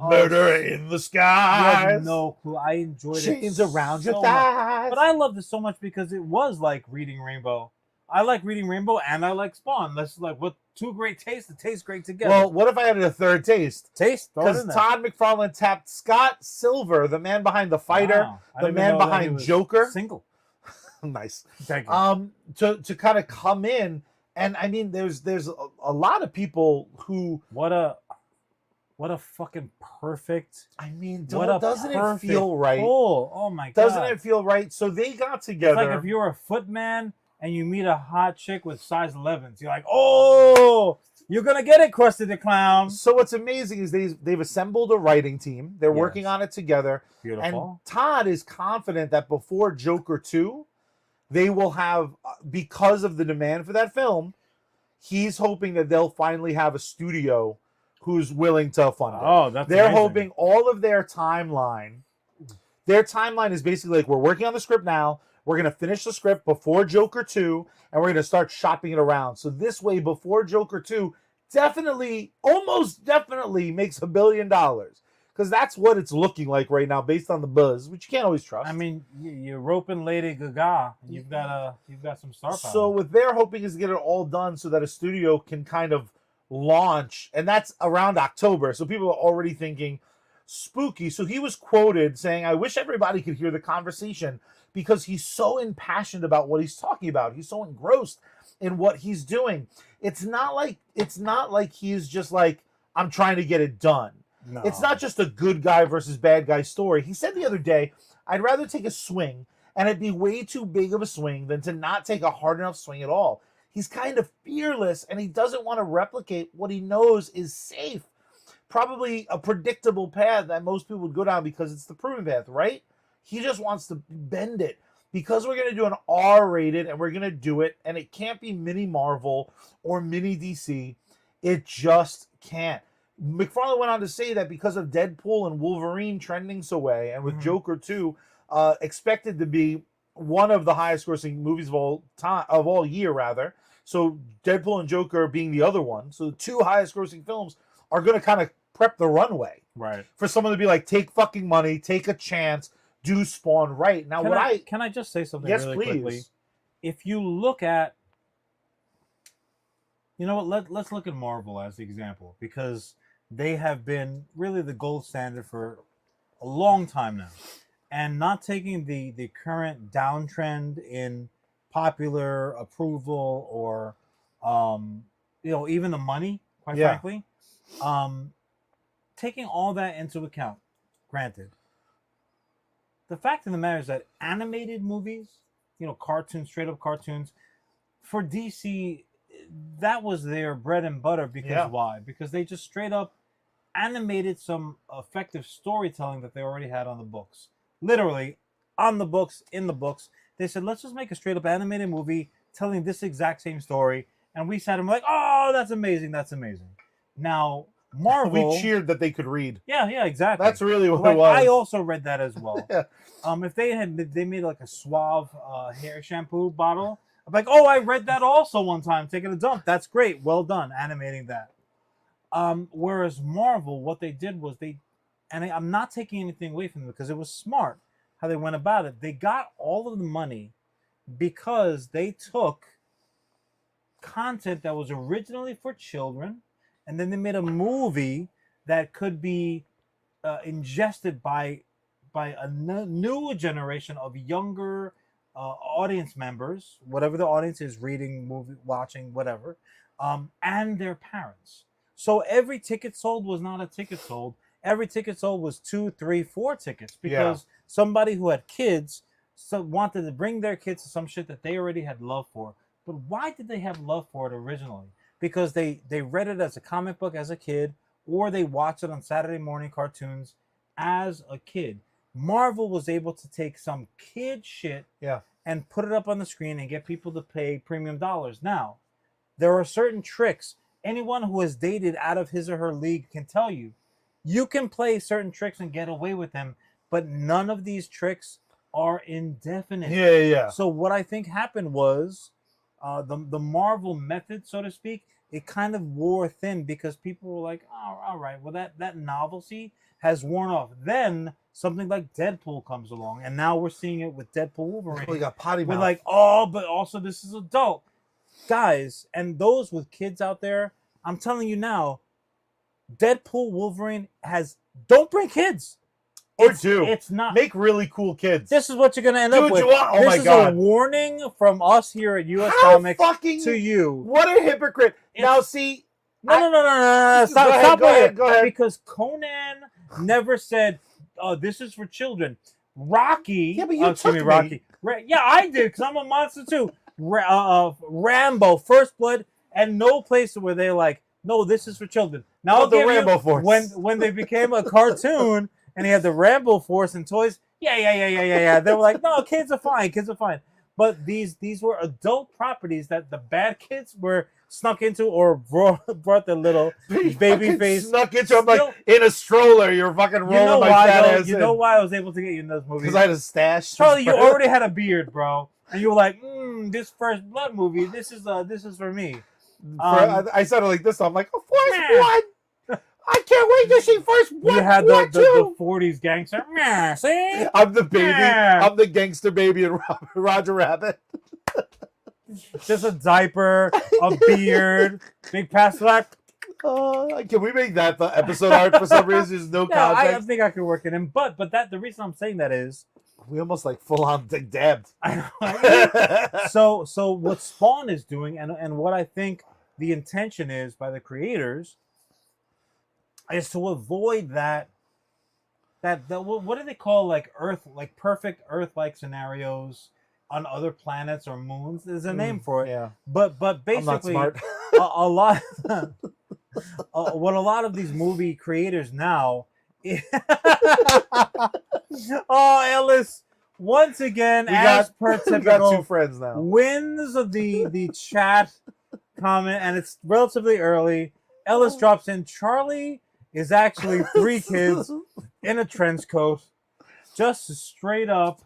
Murder in the you skies. have no clue. I enjoyed Chains it around so your much. thighs. But I loved it so much because it was like Reading Rainbow. I like Reading Rainbow and I like Spawn. That's like what two great tastes that taste great together. Well, what if I added a third taste? Taste, Because Todd McFarlane tapped Scott Silver, the man behind The Fighter, Wow. the man behind Joker. Single. Nice. Thank you. To kind of come in, and I mean, there's a lot of people who. What a fucking perfect. I mean, doesn't it feel right? Oh my god! Doesn't it feel right? So they got together. It's like if you're a footman and you meet a hot chick with size 11s, you're like, oh, you're gonna get it, Krusty the Clown. So what's amazing is they've assembled a writing team. They're working on it together. Beautiful. And Todd is confident that before Joker 2, they will have, because of the demand for that film, he's hoping that they'll finally have a studio who's willing to fund it. Oh, that's They're amazing. hoping all of their timeline. Their timeline is basically like, we're working on the script now. We're going to finish the script before Joker 2, and we're going to start shopping it around. So this way, before Joker 2, almost definitely makes $1 billion. Because that's what it's looking like right now, based on the buzz, which you can't always trust. I mean, you're roping Lady Gaga. You've got some star power. So what they're hoping is to get it all done so that a studio can kind of launch, and that's around October. So people are already thinking spooky. So he was quoted saying, "I wish everybody could hear the conversation because he's so impassioned about what he's talking about. He's so engrossed in what he's doing. It's not like he's just like, I'm trying to get it done. No. It's not just a good guy versus bad guy story." He said the other day, "I'd rather take a swing, and it'd be way too big of a swing than to not take a hard enough swing at all." He's kind of fearless, and he doesn't want to replicate what he knows is safe. Probably a predictable path that most people would go down because it's the proven path, right? He just wants to bend it. Because we're going to do an R-rated, and we're going to do it, and it can't be mini Marvel or mini DC. It just can't. McFarlane went on to say that because of Deadpool and Wolverine trending so way, and with Joker 2 expected to be one of the highest grossing movies of all year, rather. So Deadpool and Joker being the other one. So the two highest grossing films are going to kind of prep the runway. Right. For someone to be like, take fucking money, take a chance, do Spawn right. Now, can I just say something yes, really please. quickly? If you look at, you know what, let's look at Marvel as the example, because they have been really the gold standard for a long time now. And not taking the current downtrend in popular approval or even the money, quite frankly, taking all that into account, granted, the fact of the matter is that animated movies, cartoons, straight up cartoons, for DC, that was their bread and butter. Because why? Because they just straight up animated some effective storytelling that they already had on the books. Literally, on the books, in the books. They said, let's just make a straight up animated movie telling this exact same story. And we sat and we're like, oh, that's amazing. That's amazing. Now, Marvel. We cheered that they could read. Yeah, exactly. That's really what it was. I also read that as well. Yeah. If they made like a Suave hair shampoo bottle, I'm like, oh, I read that also one time, taking a dump. That's great. Well done, animating that. Whereas Marvel, what they did was I'm not taking anything away from them because it was smart how they went about it. They got all of the money because they took content that was originally for children, and then they made a movie that could be ingested by a new generation of younger audience members, whatever the audience is, reading, movie, watching, whatever, and their parents. So every ticket sold was not a ticket sold. Every ticket sold was 2, 3, 4 tickets because somebody who had kids wanted to bring their kids to some shit that they already had love for. But why did they have love for it originally? Because they read it as a comic book as a kid, or they watched it on Saturday morning cartoons as a kid. Marvel was able to take some kid shit and put it up on the screen and get people to pay premium dollars. Now, there are certain tricks. anyone who has dated out of his or her league can tell you, you can play certain tricks and get away with them, but none of these tricks are indefinite. Yeah. So what I think happened was the Marvel method, so to speak, it kind of wore thin because people were like, oh, all right, well, that novelty has worn off. Then something like Deadpool comes along, and now we're seeing it with Deadpool Wolverine. We got potty We're mouth. like, oh, but also this is adult. Guys, and those with kids out there, I'm telling you now, Deadpool Wolverine don't bring kids. It's not. Make really cool kids. This is what you're gonna end up with. Oh this my is God. a warning from us here at US How Comics fucking, to you. What a hypocrite. Now see. No. Stop Go ahead. Because Conan never said, "Oh, this is for children." Rocky. Yeah, but you took me. Rocky. Yeah, I did because I'm a monster too. Rambo, First Blood, and no place where they're like, "No, this is for children." Now the Rambo Force. When they became a cartoon and he had the Rambo Force and toys. Yeah. They were like, "No, kids are fine. Kids are fine." But these were adult properties that the bad kids were snuck into or brought the little baby face. Snuck into. I'm like in a stroller. You're fucking rolling my fat ass. You know why I was able to get you in those movies? Because I had a stash. Charlie, you already had a beard, bro, and you were like, this First Blood movie. This is for me. I sounded like this. I'm like, First Blood. I can't wait to see First Blood. You had the 40s gangster. See? I'm the baby. I'm the gangster baby in Roger Rabbit. Just a diaper, a beard, big pass flat. Can we make that the episode art for some reason? There's no context. I think I could work it in, but the reason I'm saying that is we almost like full on dabbed. So what Spawn is doing, and what I think the intention is by the creators, is to avoid that what do they call like perfect Earth-like scenarios on other planets or moons. There's a name for it. Yeah. But basically, I'm not smart. a lot. What a lot of these movie creators now. Ellis, once again, per typical, we got two friends now. Wins the chat comment, and it's relatively early. Ellis drops in. Charlie is actually 3 kids in a trench coat, just straight up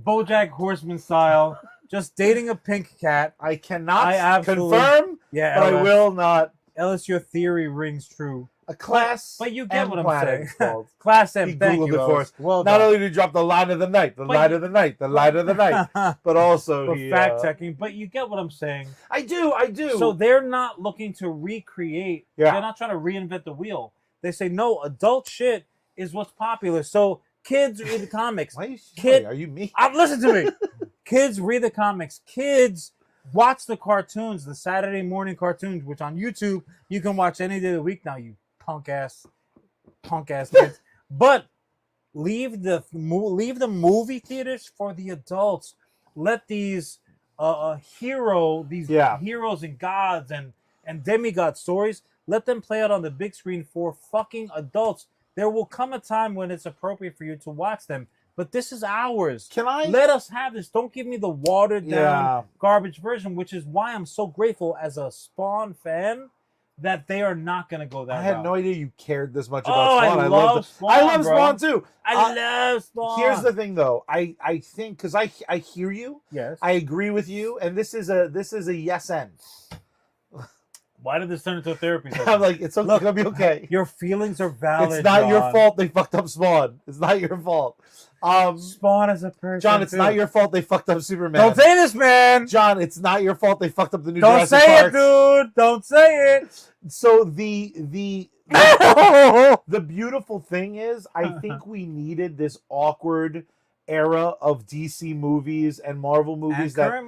BoJack Horseman style, just dating a pink cat. I cannot confirm, but Ellis, I will not. Ellis, your theory rings true. A class, but you get what I'm saying. Class M. He thank Googled you, it for us. Well not done. only did he drop the line of the night, the light of the night, but also he fact checking. But you get what I'm saying. I do. So they're not looking to recreate. Yeah. They're not trying to reinvent the wheel. They say no, adult shit is what's popular. So kids read the comics. Why are you me? Listen to me. Kids read the comics. Kids watch the cartoons, the Saturday morning cartoons, which on YouTube you can watch any day of the week now. You punk ass kids. But leave the movie theaters for the adults. Let these heroes and gods and demigod stories, let them play out on the big screen for fucking adults. There will come a time when it's appropriate for you to watch them. But this is ours. Let us have this. Don't give me the watered down garbage version, which is why I'm so grateful as a Spawn fan that they are not going to go that route. I had no idea you cared this much about Spawn. I love Spawn. I love Spawn too. I love Spawn. Here's the thing, though. I think because I hear you. Yes. I agree with you, and this is a yes end. Why did this turn into a therapy session? I'm like, it's okay. Look, it'll be okay. Your feelings are valid. It's not your fault they fucked up Spawn. It's not your fault. Spawn as a person. John, it's not your fault they fucked up Superman. Don't say this, man. John, it's not your fault they fucked up the new Don't Jurassic say Parks. it, dude. Don't say it. So the beautiful thing is, I think we needed this awkward era of DC movies and Marvel movies movies,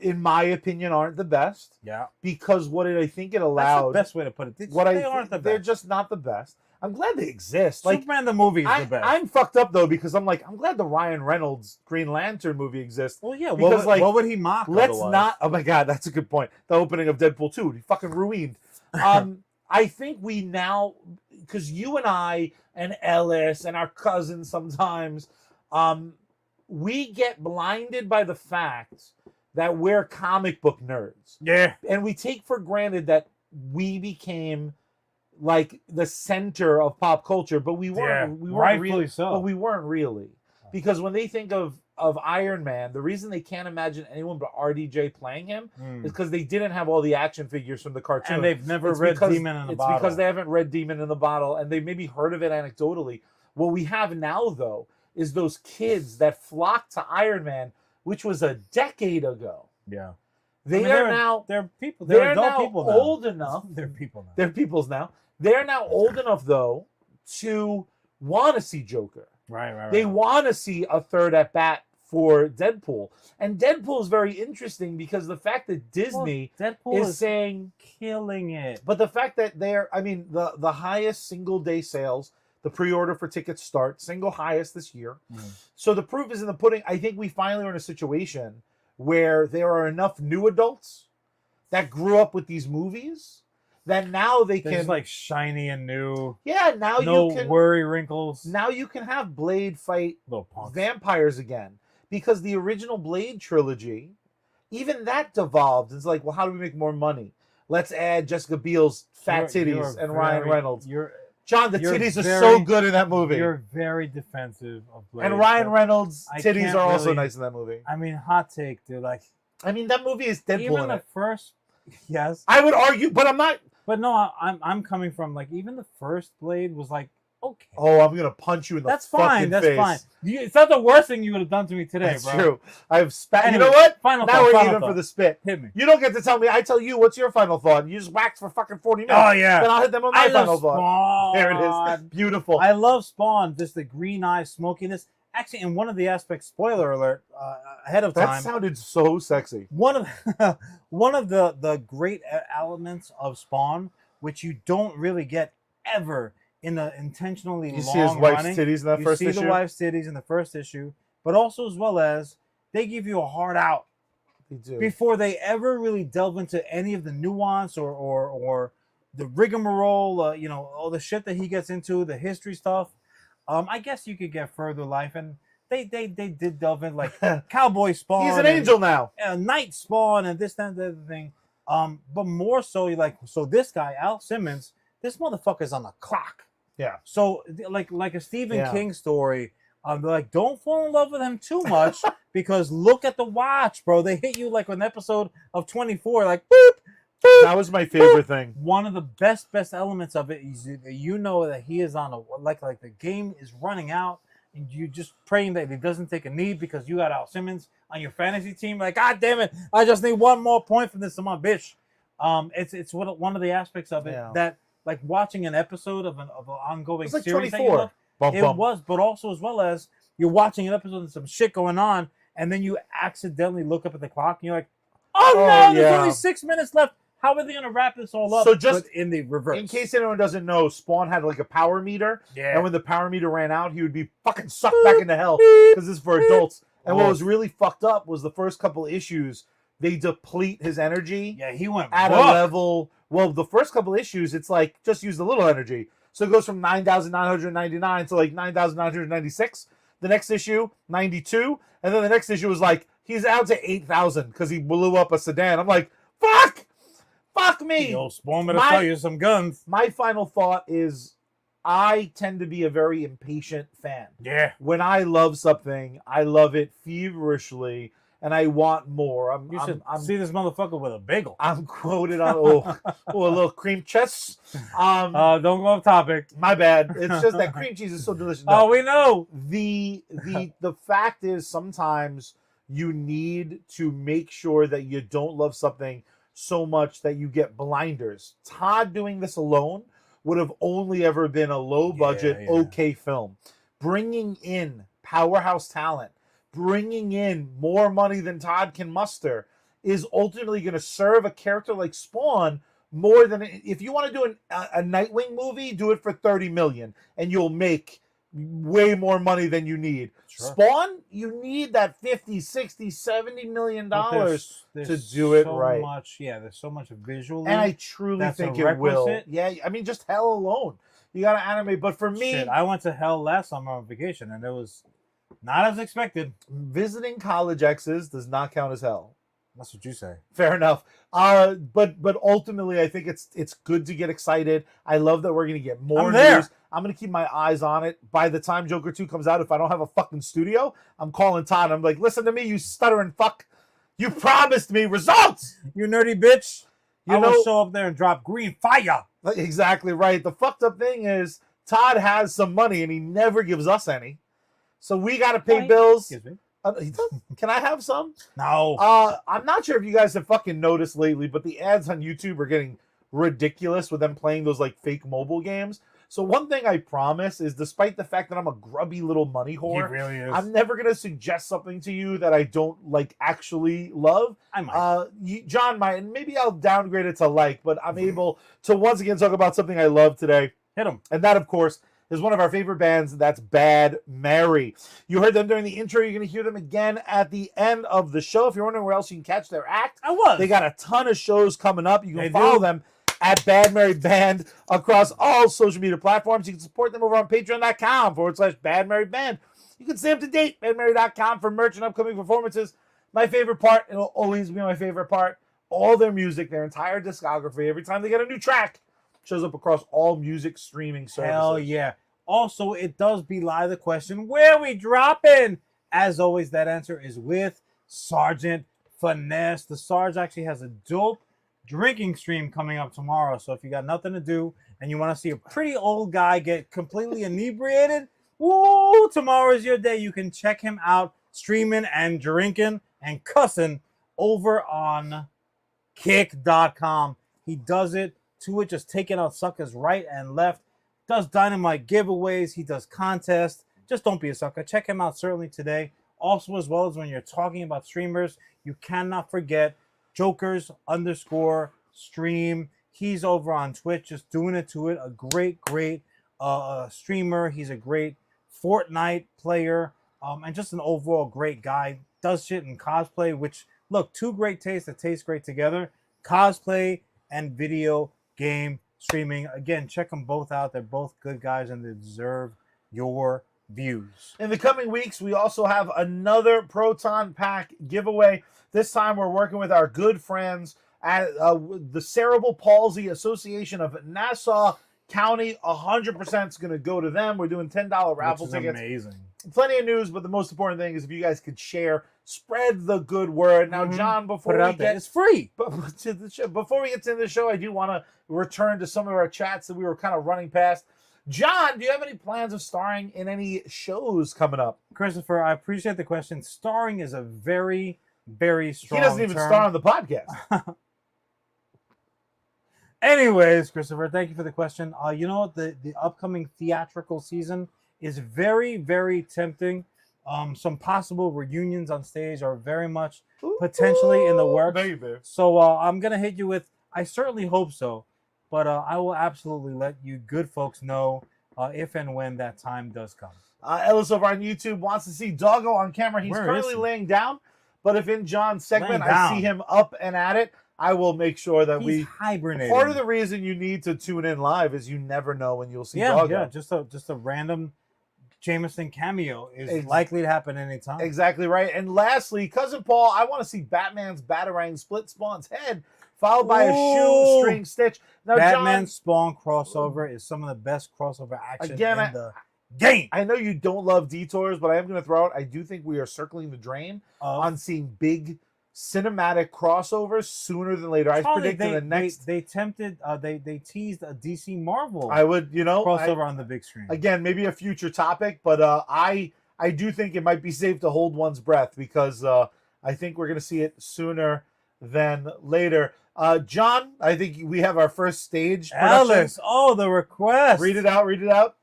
in my opinion, aren't the best. Yeah. Because what I think it allowed. That's the best way to put it. They're just not the best. I'm glad they exist. Superman the movie is the best. I'm fucked up though because I'm glad the Ryan Reynolds Green Lantern movie exists. Well, yeah. Because what would he mock? Let's not. Oh my God, that's a good point. The opening of Deadpool 2, he fucking ruined. I think we now, because you and I and Ellis and our cousins sometimes, we get blinded by the fact that we're comic book nerds. Yeah. And we take for granted that we became like the center of pop culture, but we weren't. Yeah, we weren't rightfully really. so. But we weren't really, because when they think of Iron Man, the reason they can't imagine anyone but RDJ playing him is because they didn't have all the action figures from the cartoon, And they've never It's read because- Demon in the It's Bottle. because they haven't read Demon in the Bottle, and they maybe heard of it anecdotally. What we have now, though, is those kids that flock to Iron Man, which was a decade ago. Yeah. They they're now they're people. They're adult now people now. old enough. They're people now. They're peoples now. They're now old enough though to want to see Joker. Right. They want to see a third at bat for Deadpool, and Deadpool is very interesting because the fact that Disney Deadpool is saying killing it. but the fact that the highest single day sales, the pre-order for tickets start single highest this year. So the proof is in the pudding. I think we finally are in a situation where there are enough new adults that grew up with these movies that now they They're can just like shiny and new. yeah, now No you can worry wrinkles. now you can have Blade fight Little punks. vampires again, because the original Blade trilogy, even that devolved. It's like, well, how do we make more money? Let's add Jessica Biel's fat titties and Ryan Reynolds. John, the you're titties are very- so good in that movie. You're very defensive of Blade. And Ryan but Reynolds' I titties can't are also really- nice in that movie. I mean, hot take, dude. Like, I mean, that movie is Deadpool even in the it. first, yes, I would argue, but I'm not. but no, I'm coming from like even the first Blade was like okay. Oh, I'm gonna punch you in the That's fucking fine. That's face. fine. It's not the worst thing you would have done to me today, That's bro. true. I've spat. Anyway, you know what? Final Now thought, we're final even thought. for the spit. Hit me. You don't get to tell me. I tell you what's your final thought. You just wax for fucking 40 minutes. Oh yeah. Then I'll hit them on my I love final thought. Spawn. There it is. Beautiful. I love Spawn. Just the green eye smokiness. Actually, in one of the aspects, spoiler alert, ahead of that time. sounded so sexy. One of one of the great elements of Spawn, which you don't really get ever in the intentionally You long see his wife's running. titties in that You first see issue? the wife's titties in the first issue, but also as well as they give you a hard out They do. before they ever really delve into any of the nuance or the rigmarole, all the shit that he gets into, the history stuff. I guess you could get further life, and they did delve in like Cowboy Spawn. He's an angel now. Night Spawn, and this, that, and the other thing. But more so, you're like, so this guy, Al Simmons, this motherfucker's on the clock. Yeah. So like a Stephen Yeah. King story, they're like, don't fall in love with him too much because look at the watch, bro. They hit you like an episode of 24, like boop. That was my favorite thing. One of the best elements of it is that you know that he is on a like the game is running out, and you just praying that he doesn't take a knee because you got Al Simmons on your fantasy team. Like, God damn it, I just need one more point from this to my bitch. It's one of the aspects of it that like watching an episode of an ongoing It's like series that you 24. love. Bum, It bum. was, but also as well as you're watching an episode and some shit going on, and then you accidentally look up at the clock and you're like, oh no, there's yeah. only 6 minutes left. How are they gonna wrap this all up? So just but in the reverse. In case anyone doesn't know, Spawn had like a power meter, Yeah. and when the power meter ran out, he would be fucking sucked back into hell because this is for adults. And what was really fucked up was the first couple issues, they deplete his energy Yeah, he went at a rough. level. Well, the first couple issues, it's like just use a little energy. So it goes from 9,999 to like 9,996. The next issue, 92. And then the next issue was like, he's out to 8,000 because he blew up a sedan. I'm like, fuck! Fuck me! Yo, Spawn better sell you some guns. My final thought is I tend to be a very impatient fan. Yeah. When I love something, I love it feverishly and I want more. You should see this motherfucker with a bagel. I'm quoted on a little cream cheese. Don't go off topic. My bad. It's just that cream cheese is so delicious. Oh, we know. The fact is sometimes you need to make sure that you don't love something so much that you get blinders. Todd doing this alone would have only ever been a low budget, okay film. Bringing in powerhouse talent, bringing in more money than Todd can muster is ultimately going to serve a character like Spawn more than if you want to do a Nightwing movie, do it for 30 million and you'll make way more money than you need. Sure. Spawn, you need that 50, 60, 70 million dollars to do it right. There's so much visually. And I truly think it will. Yeah, I mean, just hell alone. You got to animate. But for me... I went to hell last summer on vacation, and it was not as expected. Visiting college exes does not count as hell. That's what you say. Fair enough. But ultimately, I think it's good to get excited. I love that we're gonna get more I'm there. news. I'm gonna keep my eyes on it. By the time Joker 2 comes out, if I don't have a fucking studio, I'm calling Todd. I'm like, listen to me, you stuttering fuck. You promised me results. You nerdy bitch. You I know, will show up there and drop green fire. exactly right. The fucked up thing is Todd has some money and he never gives us any. So we gotta pay bills. Excuse me. Can I have some? No. I'm not sure if you guys have fucking noticed lately, but the ads on YouTube are getting ridiculous with them playing those like fake mobile games. So one thing I promise is, despite the fact that I'm a grubby little money whore, He really is. I'm never gonna suggest something to you that I don't like actually love. I might. John might, and maybe I'll downgrade it to like, but I'm able to once again talk about something I love today. Hit him. And that, of course, is one of our favorite bands, and that's Bad Mary. You heard them during the intro. You're going to hear them again at the end of the show. If you're wondering where else you can catch their act, they got a ton of shows coming up. You can follow them at Bad Mary Band across all social media platforms. You can support them over on patreon.com/Bad Mary Band. You can stay up to date, badmary.com, for merch and upcoming performances. My favorite part, it'll always be my favorite part, all their music, their entire discography, every time they get a new track, shows up across all music streaming services. Hell yeah. Also, it does belie the question, where we dropping? As always, that answer is with Sergeant Finesse. The Sarge actually has a dope drinking stream coming up tomorrow. So if you got nothing to do and you want to see a pretty old guy get completely inebriated, woo, tomorrow is your day. You can check him out streaming and drinking and cussing over on kick.com. He does it to it, just taking out suckers right and left. Does dynamite giveaways. He does contests. Just don't be a sucker. Check him out certainly today. Also, as well as when you're talking about streamers, you cannot forget Jokers_stream. He's over on Twitch, just doing it to it. A great streamer. He's a great Fortnite player, and just an overall great guy. Does shit in cosplay, which, look, two great tastes that taste great together. Cosplay and video game streaming. Again, check them both out. They're both good guys and they deserve your views. In the coming weeks, we also have another Proton Pack giveaway. This time we're working with our good friends at the Cerebral Palsy Association of Nassau County. 100% is going to go to them. We're doing $10 raffle tickets. Amazing. Plenty of news, but the most important thing is if you guys could share, spread the good word. Now, John, before we get it's free. to the show, before we get to the show, I do want to return to some of our chats that we were kind of running past. John, do you have any plans of starring in any shows coming up? Christopher, I appreciate the question. Starring is a very, very strong He doesn't even term. star on the podcast. Anyways, Christopher, thank you for the question. You know what? The upcoming theatrical season is very, very tempting. Some possible reunions on stage are very much potentially in the works. Baby. So I'm going to hit you with, I certainly hope so, but I will absolutely let you good folks know if and when that time does come. Ellis over on YouTube wants to see Doggo on camera. He's currently laying down, but if in John's segment I see him up and at it, I will make sure that He's hibernating. Part of the reason you need to tune in live is you never know when you'll see Doggo. Yeah, just a random Jameson cameo is likely to happen anytime. Exactly right. And lastly, Cousin Paul, I want to see Batman's Batarang split Spawn's head, followed by a shoestring stitch. Now, Batman John, Spawn crossover is some of the best crossover action again, in the game. I know you don't love detours, but I am going to throw out, I do think we are circling the drain on seeing big cinematic crossovers sooner than later. I predict in the next. They tempted. They teased a DC Marvel. I would, crossover on the big screen. Again, maybe a future topic, but I do think it might be safe to hold one's breath because I think we're going to see it sooner than later. John, I think we have our first stage. Ellis, the request. Read it out.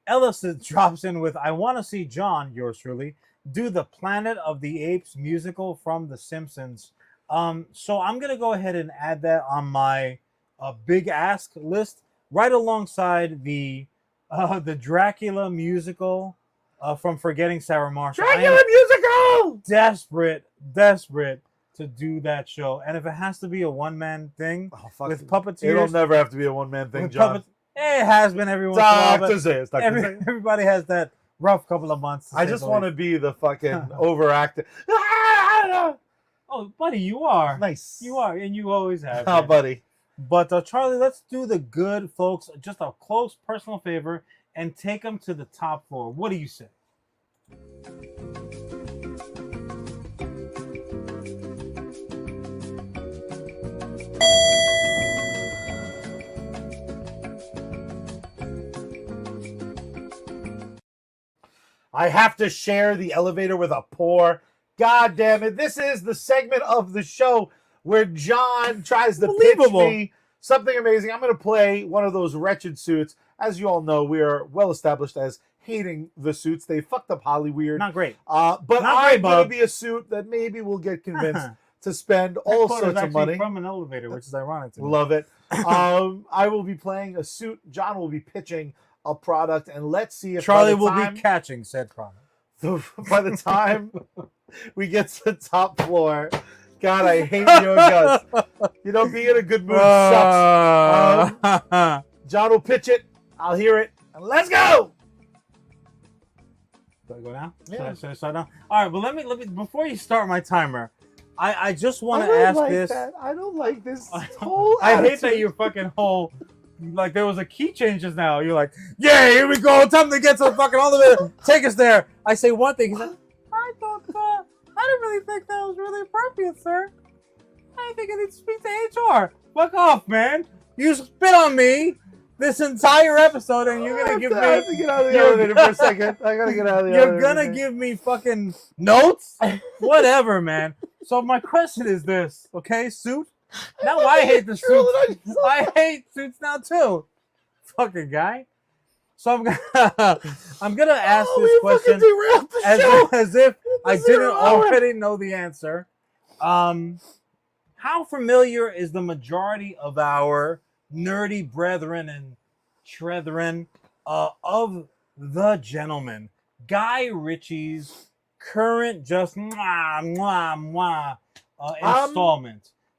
Ellis drops in with, I want to see John, yours truly, do the Planet of the Apes musical from The Simpsons. So I'm going to go ahead and add that on my big ask list, right alongside the Dracula musical from Forgetting Sarah Marshall. Dracula musical! Desperate to do that show. And if it has to be a one-man thing with puppeteers. It'll never have to be a one-man thing, John. It has been every once in a while. Everybody has that rough couple of months. I just want to be the fucking overacting. Oh, buddy, you are. Nice. You are, and you always have. Oh, been. buddy. But Charlie, let's do the good, folks. Just a close personal favor and take them to the top floor. What do you say? I have to share the elevator with a poor. God damn it. This is the segment of the show where John tries to pitch me something amazing. I'm going to play one of those wretched suits. As you all know, we are well established as hating the suits. They fucked up Hollyweird. Not great. But I'm going to be a suit that maybe will get convinced to spend all sorts of money. From an elevator, which is ironic to me. Love it. I will be playing a suit. John will be pitching a product, and let's see if Charlie will be catching said product. By the time we get to the top floor, God, I hate your guts. You know, being in a good mood sucks. John will pitch it. I'll hear it. And let's go. Do I go now? Yeah. Should I start now? All right, but let me before you start my timer, I just want to ask this. I don't like this whole I hate that your fucking whole. Like there was a key change just now. You're like, yeah, here we go. Time to get to the fucking elevator. Take us there. I say one thing. He's like, I didn't really think that was really appropriate, sir. I think I need to speak to HR. Fuck off, man. You spit on me this entire episode, and you're gonna give me. I have to get out of the elevator for a second. I gotta get out of the elevator. You're gonna give me fucking notes? Whatever, man. So my question is this, okay, suit? Now I hate the suits. I hate suits now too. Fucking guy. So I'm gonna ask this question as if I didn't already know the answer. How familiar is the majority of our nerdy brethren and trethrin of The Gentleman, Guy Ritchie's current just installment?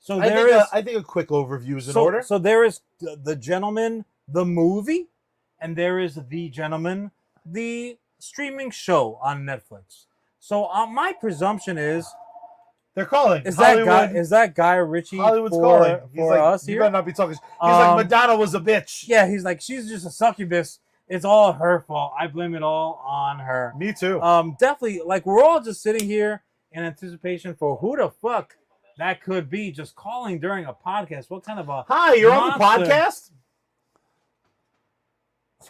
So I think a quick overview is in order. So there is The Gentleman, the movie, and there is The Gentleman, the streaming show on Netflix. So my presumption is they're calling. Is that Guy Ritchie? Hollywood's for calling. He's like, us you here? better not be talking. He's like, Madonna was a bitch. Yeah, he's like, she's just a succubus. It's all her fault. I blame it all on her. Me too. Definitely. Like we're all just sitting here in anticipation for who the fuck that could be just calling during a podcast. What kind of a hi? You're on the podcast.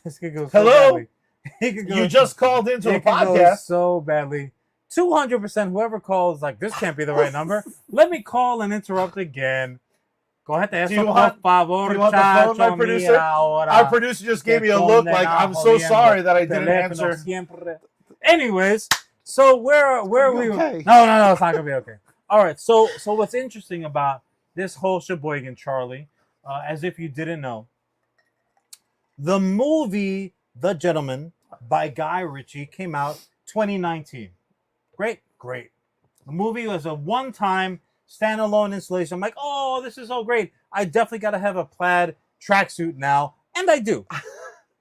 This could go hello. So badly. You just called into a podcast. Go so badly. 200%. Whoever calls like this can't be the right number. Let me call and interrupt again. Go ahead. Do you want the phone, my producer? Our producer just gave me a look like I'm so sorry that I didn't answer. Anyways, so where are we? Okay. No, it's not gonna be okay. All right. So what's interesting about this whole sheboygan, Charlie, as if you didn't know, the movie The Gentleman by Guy Ritchie came out 2019. Great. The movie was a one-time standalone installation. I'm like, oh, this is so great. I definitely got to have a plaid tracksuit now, and I do.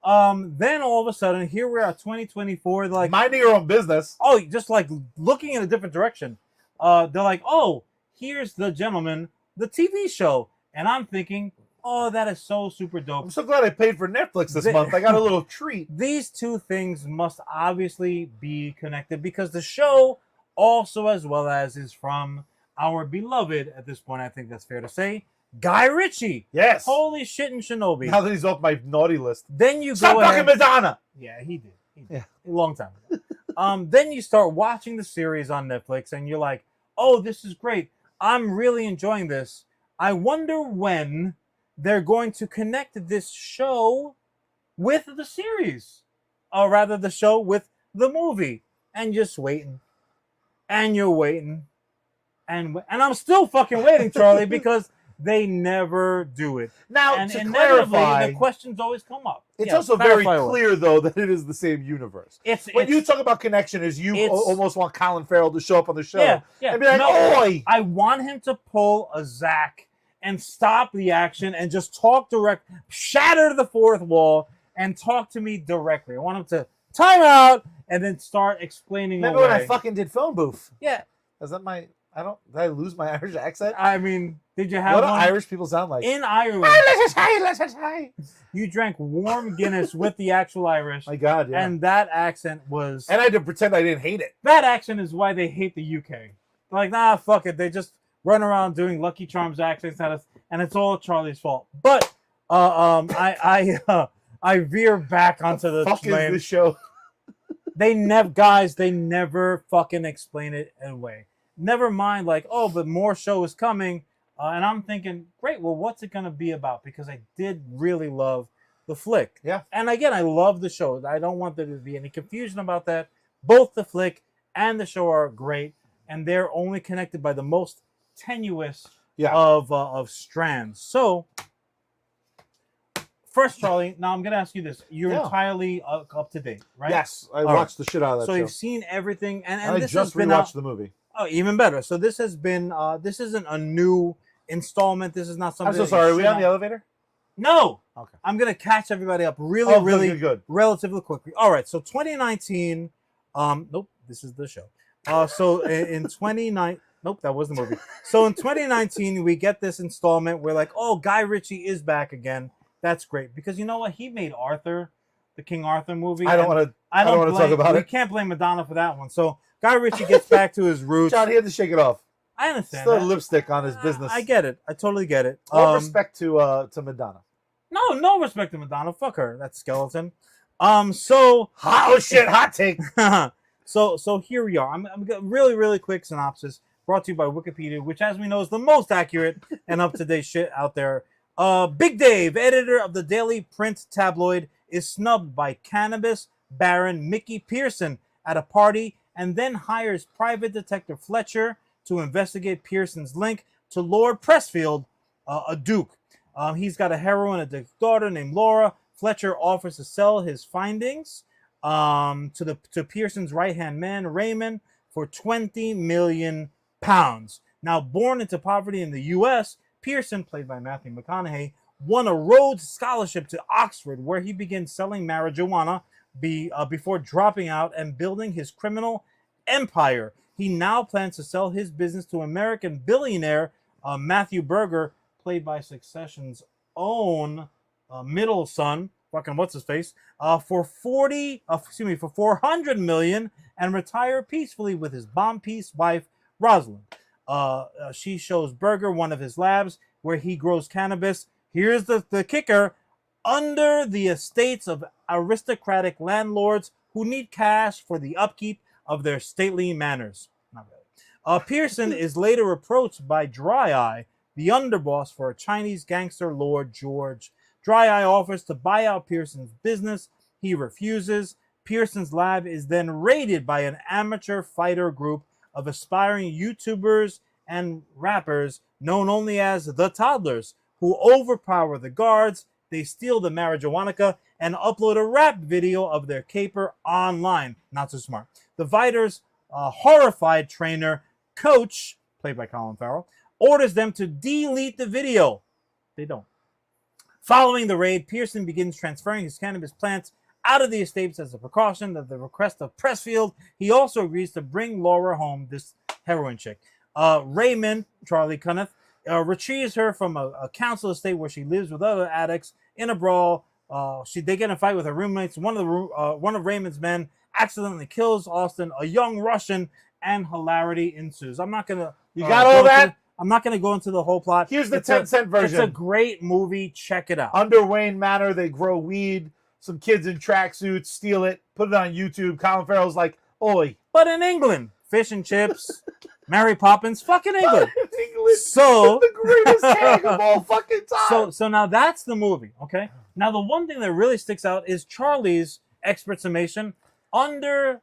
Then all of a sudden, here we are, 2024. They're like, minding your own business. Oh, just like looking in a different direction. They're like, oh, here's The Gentleman, the TV show, and I'm thinking, oh, that is so super dope. I'm so glad I paid for Netflix this month. I got a little treat. These two things must obviously be connected because the show also, as well as, is from our beloved, at this point, I think that's fair to say, Guy Ritchie. Yes. Holy shit in Shinobi. Now that he's off my naughty list. Then you Stop go fucking Madonna. Yeah, he did. Yeah. A long time ago. Then you start watching the series on Netflix and you're like, oh, this is great. I'm really enjoying this. I wonder when they're going to connect this show with the series. Or rather, the show with the movie. And just waiting. And you're waiting. And I'm still fucking waiting, Charlie, because they never do it. Now, and to clarify, the questions always come up. It's also very clear, though, that it is the same universe. When you talk about connection, is you almost want Colin Farrell to show up on the show and be like, oi! I want him to pull a Zach and stop the action and just talk direct, shatter the fourth wall, and talk to me directly. I want him to time out and then start explaining. Remember when I fucking did Phone Booth? Yeah. Is that my Did I lose my Irish accent? I mean, did you have What do one? Irish people sound like? In Ireland, you drank warm Guinness with the actual Irish. My God, yeah. And that accent was... And I had to pretend I didn't hate it. That accent is why they hate the UK. They're like, nah, fuck it. They just run around doing Lucky Charms accents, and it's all Charlie's fault. But I veer back onto the fuck lane. is this show? They never fucking explain it away. Never mind, like, oh, but more show is coming. And I'm thinking, great, well, what's it going to be about? Because I did really love the flick. Yeah. And again, I love the show. I don't want there to be any confusion about that. Both the flick and the show are great. And they're only connected by the most tenuous of strands. So, first, Charlie, now I'm going to ask you this. You're entirely up to date, right? Yes, I watched the shit out of that show. So you've seen everything. And I this just has been rewatched the movie. Oh, even better. So this has been, this isn't a new installment. This is not something. I'm so sorry. Are we on the elevator? No. Okay. I'm going to catch everybody up really good. Relatively quickly. All right. So 2019, nope, this is the show. So in 2019, nope, that was the movie. So in 2019, we get this installment where like, oh, Guy Ritchie is back again. That's great. Because you know what? He made Arthur, the King Arthur movie. I don't want to talk about it. We can't blame Madonna for that one. So Guy Ritchie gets back to his roots. John, he had to shake it off. I understand. Still lipstick on his business. I get it. I totally get it. All respect to Madonna. No respect to Madonna. Fuck her. That skeleton. So oh shit, hot take. so here we are. I'm really quick synopsis brought to you by Wikipedia, which, as we know, is the most accurate and up to date shit out there. Big Dave, editor of the daily print tabloid, is snubbed by cannabis baron Mickey Pearson at a party, and then hires private detective Fletcher to investigate Pearson's link to Lord Pressfield, a duke. He's got a heroin addict daughter named Laura. Fletcher offers to sell his findings to Pearson's right-hand man, Raymond, for £20 million. Now, born into poverty in the U.S., Pearson, played by Matthew McConaughey, won a Rhodes Scholarship to Oxford, where he began selling marijuana before dropping out and building his criminal empire. He now plans to sell his business to American billionaire Matthew Berger, played by Succession's own middle son, fucking what's his face, for $400 million, and retire peacefully with his bomb piece wife Rosalind. She shows Berger one of his labs where he grows cannabis. Here's the kicker: under the estates of aristocratic landlords who need cash for the upkeep of their stately manors. Not really. Pearson is later approached by Dry Eye, the underboss for a Chinese gangster lord George. Dry Eye offers to buy out Pearson's business. He refuses. Pearson's lab is then raided by an amateur fighter group of aspiring YouTubers and rappers known only as the Toddlers, who overpower the guards. They steal the marijuana and upload a rap video of their caper online. Not so smart. The fighters' horrified trainer, Coach, played by Colin Farrell, orders them to delete the video. They don't. Following the raid, Pearson begins transferring his cannabis plants out of the estates as a precaution at the request of Pressfield. He also agrees to bring Laura home, this heroin chick. Raymond, Charlie Cunneth, retrieves her from a council estate where she lives with other addicts in a brawl. They get in a fight with her roommates. One of Raymond's men accidentally kills Austin, a young Russian, and hilarity ensues. I'm not gonna. You got all that? I'm not gonna go into the whole plot. Here's the 10-cent version. It's a great movie. Check it out. Under Wayne Manor, they grow weed. Some kids in tracksuits steal it, put it on YouTube. Colin Farrell's like, "Oi!" But in England, fish and chips, Mary Poppins, fucking England. England. So the greatest tag of all fucking time. So now that's the movie. Okay. Now the one thing that really sticks out is Charlie's expert summation under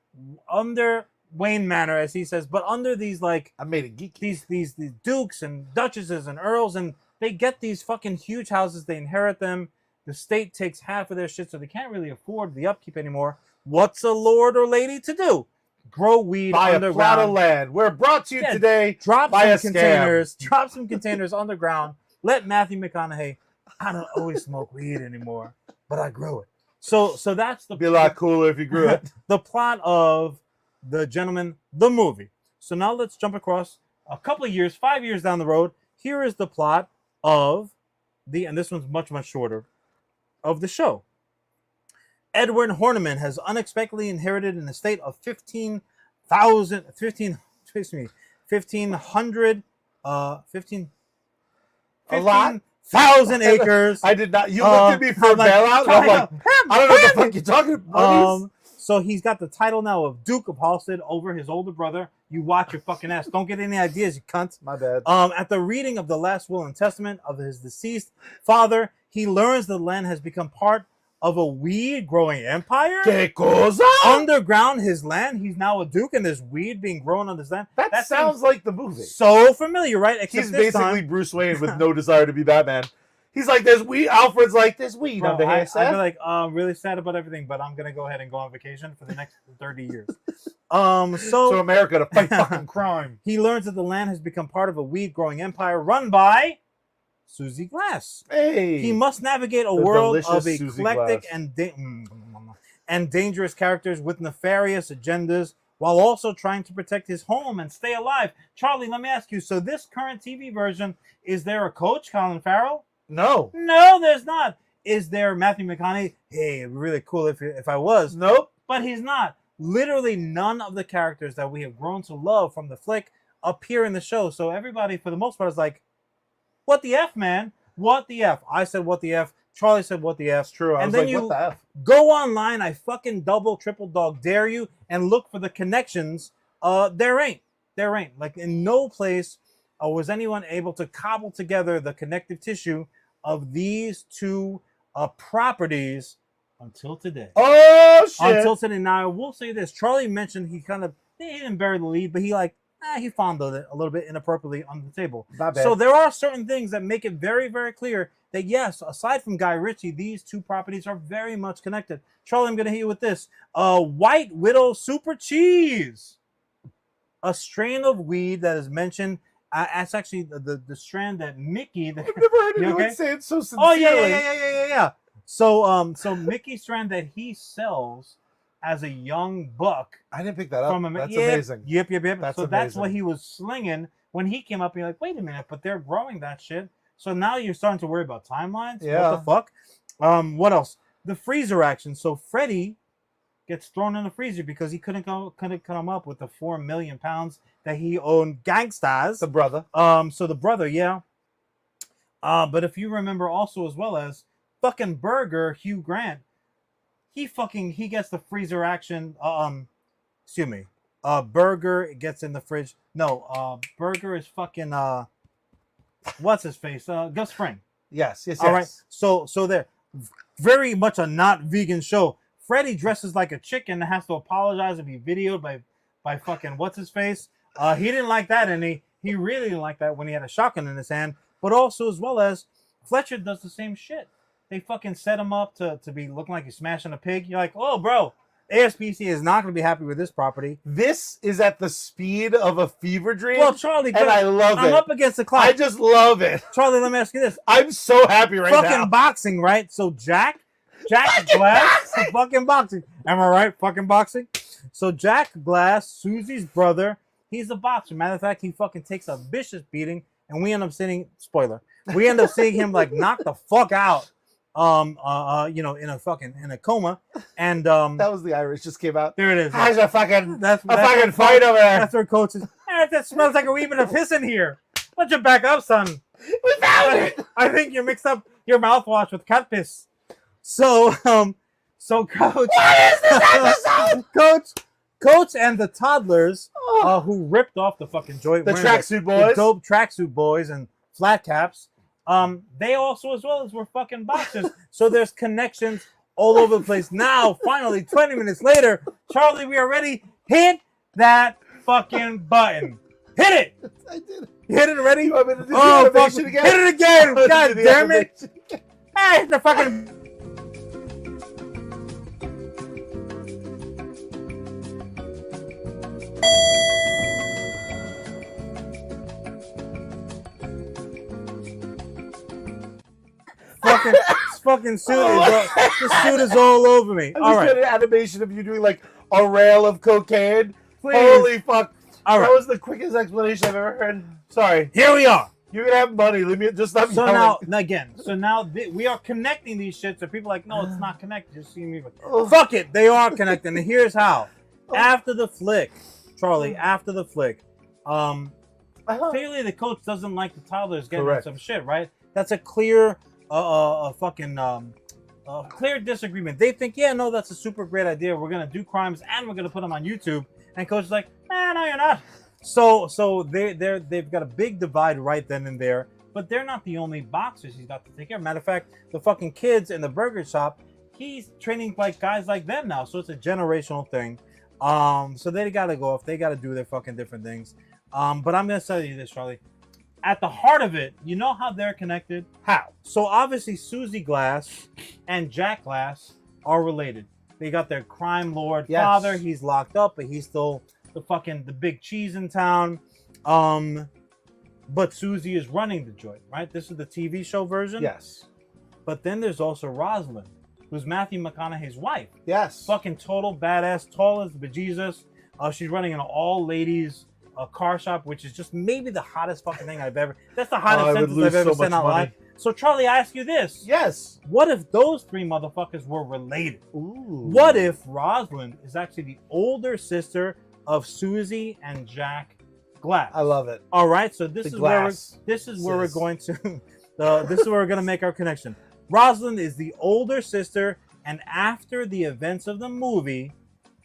Wayne Manor, as he says, but under these like I made it geeky. These dukes and duchesses and earls, and they get these fucking huge houses. They inherit them. The state takes half of their shit, so they can't really afford the upkeep anymore. What's a lord or lady to do? Grow weed buy underground. A plot of land. We're brought to you today. Drop by some containers. Drop some containers underground. Let Matthew McConaughey. I don't always smoke weed anymore, but I grow it. So that's the. Be a lot cooler if you grew it. The plot of The Gentleman, the movie. So now let's jump across a couple of years, 5 years down the road, here is the plot of and this one's much, much shorter, of the show. Edward Horniman has unexpectedly inherited an estate of 1,500 A lot. 15,000 acres. I did not. You looked at me for a bailout. And I'm like, I don't know what the fuck you're talking about. So he's got the title now of Duke of Halstead over his older brother. You watch your fucking ass. Don't get any ideas, you cunt. My bad. At the reading of the last will and testament of his deceased father, he learns the land has become part of a weed-growing empire. ¿Qué cosa? Underground his land. He's now a duke, and there's weed being grown on his land. That sounds like the movie. So familiar, right? Except he's basically Bruce Wayne with no desire to be Batman. He's like, there's weed. Alfred's like, there's weed under here, Seth. I'd be like, I'm really sad about everything, but I'm going to go ahead and go on vacation for the next 30 years. So America to fight fucking crime. He learns that the land has become part of a weed-growing empire run by Susie Glass. Hey. He must navigate a world of eclectic and dangerous characters with nefarious agendas while also trying to protect his home and stay alive. Charlie, let me ask you, so this current TV version, is there a coach, Colin Farrell? No. No, there's not. Is there Matthew McConaughey? Hey, it'd be really cool if I was. Nope. But he's not. Literally none of the characters that we have grown to love from the flick appear in the show. So everybody, for the most part, is like, what the F, man? What the F? I said, what the F? Charlie said, what the F? It's true. I and was then like, what the F? Go online. I fucking double, triple dog dare you and look for the connections. There ain't. Like, in no place was anyone able to cobble together the connective tissue of these two properties until today. Oh, shit. Until today. Now, I will say this. Charlie mentioned he didn't bury the lead, but he fondled it a little bit inappropriately on the table. Not bad. So there are certain things that make it very, very clear that, yes, aside from Guy Ritchie, these two properties are very much connected. Charlie, I'm going to hit you with this. White Widow Super Cheese. A strain of weed that is mentioned. That's actually the strand that Mickey... I've never heard anyone say it so sincerely. Oh, yeah. So Mickey's strand that he sells as a young buck. I didn't pick that up. That's amazing. Yep. That's amazing. what he was slinging when he came up. You're like, wait a minute, but they're growing that shit. So now you're starting to worry about timelines. Yeah. What the fuck? What else? The freezer action. So Freddy gets thrown in the freezer because he couldn't come up with the 4 million pounds that he owned gangsters. The brother. So the brother, yeah. But if you remember also as well as fucking Burger, Hugh Grant, he gets the freezer action. Excuse me. Burger gets in the fridge. No, Burger is fucking what's his face? Gus Fring. Yes. All right. So they're very much a not vegan show. Freddy dresses like a chicken and has to apologize and be videoed by fucking what's his face. He didn't like that, and he really didn't like that when he had a shotgun in his hand. But also as well as Fletcher does the same shit. They fucking set him up to be looking like he's smashing a pig. You're like, oh, bro, ASPC is not going to be happy with this property. This is at the speed of a fever dream. Well, Charlie, and I love it. I'm up against the clock. I just love it. Charlie, let me ask you this. I'm so happy right now. Fucking boxing, right? So Jack Glass, fucking boxing. Am I right? Fucking boxing. So Jack Glass, Susie's brother, he's a boxer. Matter of fact, he fucking takes a vicious beating, and we end up seeing him like knock the fuck out. In a coma, and that was the Irish just came out. There it is. There's a fucking that's fucking fight over there. That's where coach is. That smells like a wee bit of piss in here. Why don't you back up, son? We found it. I think you mixed up your mouthwash with cat piss. So coach. What is this episode? Coach and the toddlers who ripped off the fucking joint. The tracksuit boys. The dope tracksuit boys and flat caps. They also, as well as, were fucking boxers. So there's connections all over the place. Now, finally, 20 minutes later, Charlie, we are ready. Hit that fucking button. Hit it. I did it. You hit it already? You want me to do the animation again? Hit it again. God damn it. Hey, the fucking... fucking suit the suit is all over me. I all just right. got an animation of you doing like a rail of cocaine. Please. Holy fuck. All That right. was the quickest explanation I've ever heard. Sorry. Here we are. You can have money. Let me just stop So yelling. now we are connecting these shit. So people are like, no, it's not connected. Just see me. Oh. Fuck it, they are connected. And here's how. Oh. After the flick, Charlie. After the flick, Uh-huh. clearly the coach doesn't like the toddlers getting Correct. some shit, right? That's a clear, clear disagreement. They think, yeah, no, that's a super great idea. We're gonna do crimes and we're gonna put them on YouTube. And coach is like, nah, no, you're not. So they've got a big divide right then and there. But they're not the only boxers he's got to take care of. Matter of fact, the fucking kids in the burger shop, he's training like guys like them now. So it's a generational thing. So they gotta go off. They gotta do their fucking different things. But I'm gonna tell you this, Charlie. At the heart of it, you know how they're connected? How? So obviously Susie Glass and Jack Glass are related. They got their crime lord father. He's locked up, but he's still the big cheese in town. But Susie is running the joint, right? This is the TV show version. Yes. But then there's also Rosalind, who's Matthew McConaughey's wife. Yes. Fucking total badass, tall as the bejesus. She's running an all-ladies car shop, which is just maybe the hottest fucking thing I've ever. That's the hottest sentence I've ever said out loud. So Charlie, I ask you this. Yes. What if those three motherfuckers were related? Ooh. What if Rosalind is actually the older sister of Susie and Jack Glass? I love it. All right, so this The is where glass we're going to. This is where we're going to make our connection. Rosalind is the older sister, and after the events of the movie,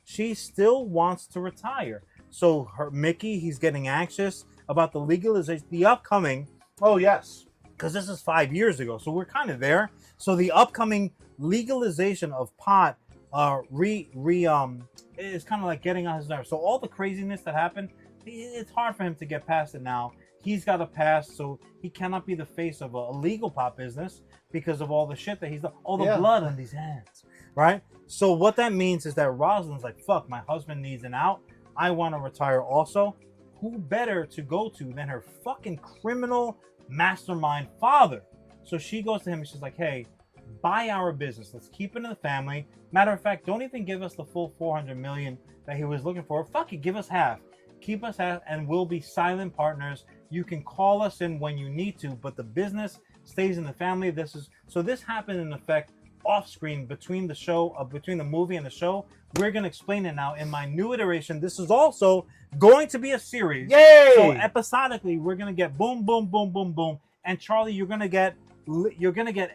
she still wants to retire. So Mickey, he's getting anxious about the legalization, the upcoming. Oh yes. Because this is 5 years ago, so we're kind of there. So the upcoming legalization of pot is kind of like getting on his nerves. So all the craziness that happened, it's hard for him to get past it now. He's got a past, so he cannot be the face of a legal pot business because of all the shit that he's done, all the blood on these hands, right? So what that means is that Rosalind's like, fuck, my husband needs an out. I want to retire also. Who better to go to than her fucking criminal mastermind father? So she goes to him and she's like, hey, buy our business. Let's keep it in the family. Matter of fact, don't even give us the full 400 million that he was looking for. Fuck it, give us half. Keep us half and we'll be silent partners. You can call us in when you need to, but the business stays in the family. This happened in effect off screen between the show, between the movie and the show. We're going to explain it now in my new iteration. This is also going to be a series. Yay! So episodically, we're going to get boom, boom, boom, boom, boom. And Charlie, you're going to get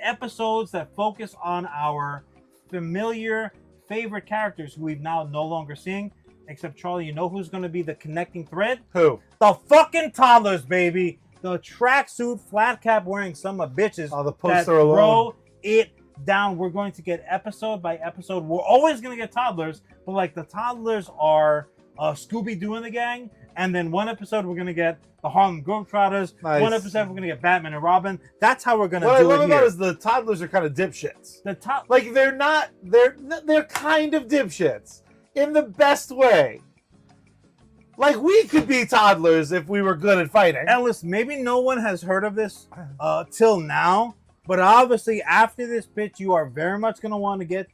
episodes that focus on our familiar favorite characters who we've now no longer seeing. Except Charlie, you know who's going to be the connecting thread? Who? The fucking toddlers, baby. The tracksuit, flat cap wearing some of bitches. Oh, the poster alone. Throw it down. We're going to get episode by episode. We're always going to get toddlers, but like the toddlers are Scooby-Doo and the gang. And then one episode we're going to get the Harlem Globetrotters. Nice. One episode we're going to get Batman and Robin. That's how we're going to do it. What I love about here. is the toddlers are kind of dipshits. The like they're kind of dipshits in the best way. Like we could be toddlers if we were good at fighting. Ellis, maybe no one has heard of this till now, but obviously after this pitch, you are very much going to want to get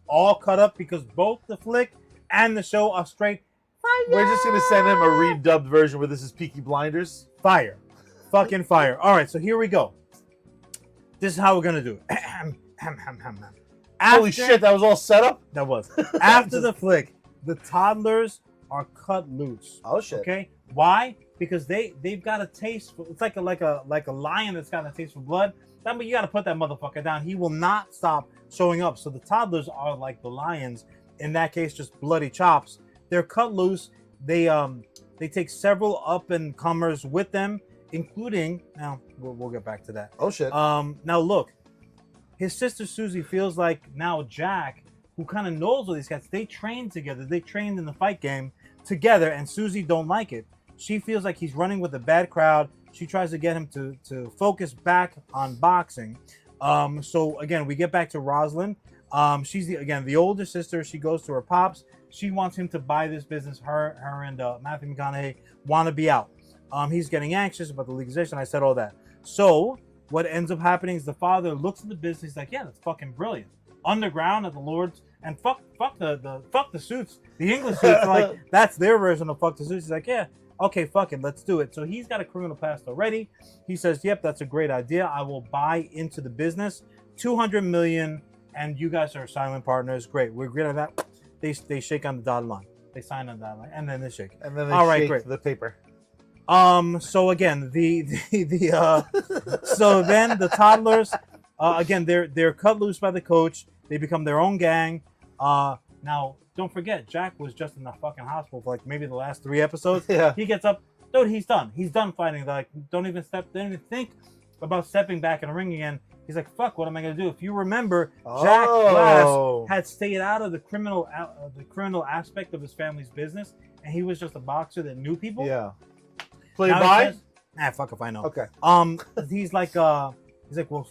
all cut up because both the flick and the show are straight fire. We're just going to send him a redubbed version where this is Peaky Blinders. Fire. Fucking fire. All right, so here we go. This is how we're going to do it. Holy shit, that was all set up? That was. After the flick, the toddlers are cut loose. Oh shit. Okay? Why? Because they've got a taste for, it's like a lion that's got a taste for blood. That means you got to put that motherfucker down. He will not stop showing up. So the toddlers are like the lions. In that case, just bloody chops. They're cut loose. They take several up and comers with them, including now we'll get back to that. Oh shit. Now look, his sister Susie feels like now Jack, who kind of knows all these guys, they trained together. They trained in the fight game together, and Susie don't like it. She feels like he's running with a bad crowd. She tries to get him to focus back on boxing. So again, we get back to Rosalind. She's the older sister. She goes to her pops. She wants him to buy this business. Her and Matthew McConaughey want to be out. He's getting anxious about the legalization. I said all that. So what ends up happening is the father looks at the business. He's like, yeah, that's fucking brilliant. underground at the Lords, and fuck the suits, the English suits. Like that's their version of fuck the suits. He's like, yeah, okay, fuck it, let's do it. So he's got a criminal past already. He says, yep, that's a great idea. I will buy into the business. 200 million, and you guys are silent partners. Great, we're great at that. They shake on the dotted line. They sign on the dotted line, and then they shake. And then they all right, shake great. the paper. So again, so then the toddlers, again, they're cut loose by the coach. They become their own gang. Now don't forget, Jack was just in the fucking hospital for like maybe the last 3 episodes. Yeah. He gets up, dude. He's done. He's done fighting. Like, don't even think about stepping back in the ring again. He's like, fuck, what am I gonna do? If you remember, Jack Glass had stayed out of the criminal aspect of his family's business, and he was just a boxer that knew people. Yeah. Played Now by? he says, fuck if I know. Okay. He's like, well,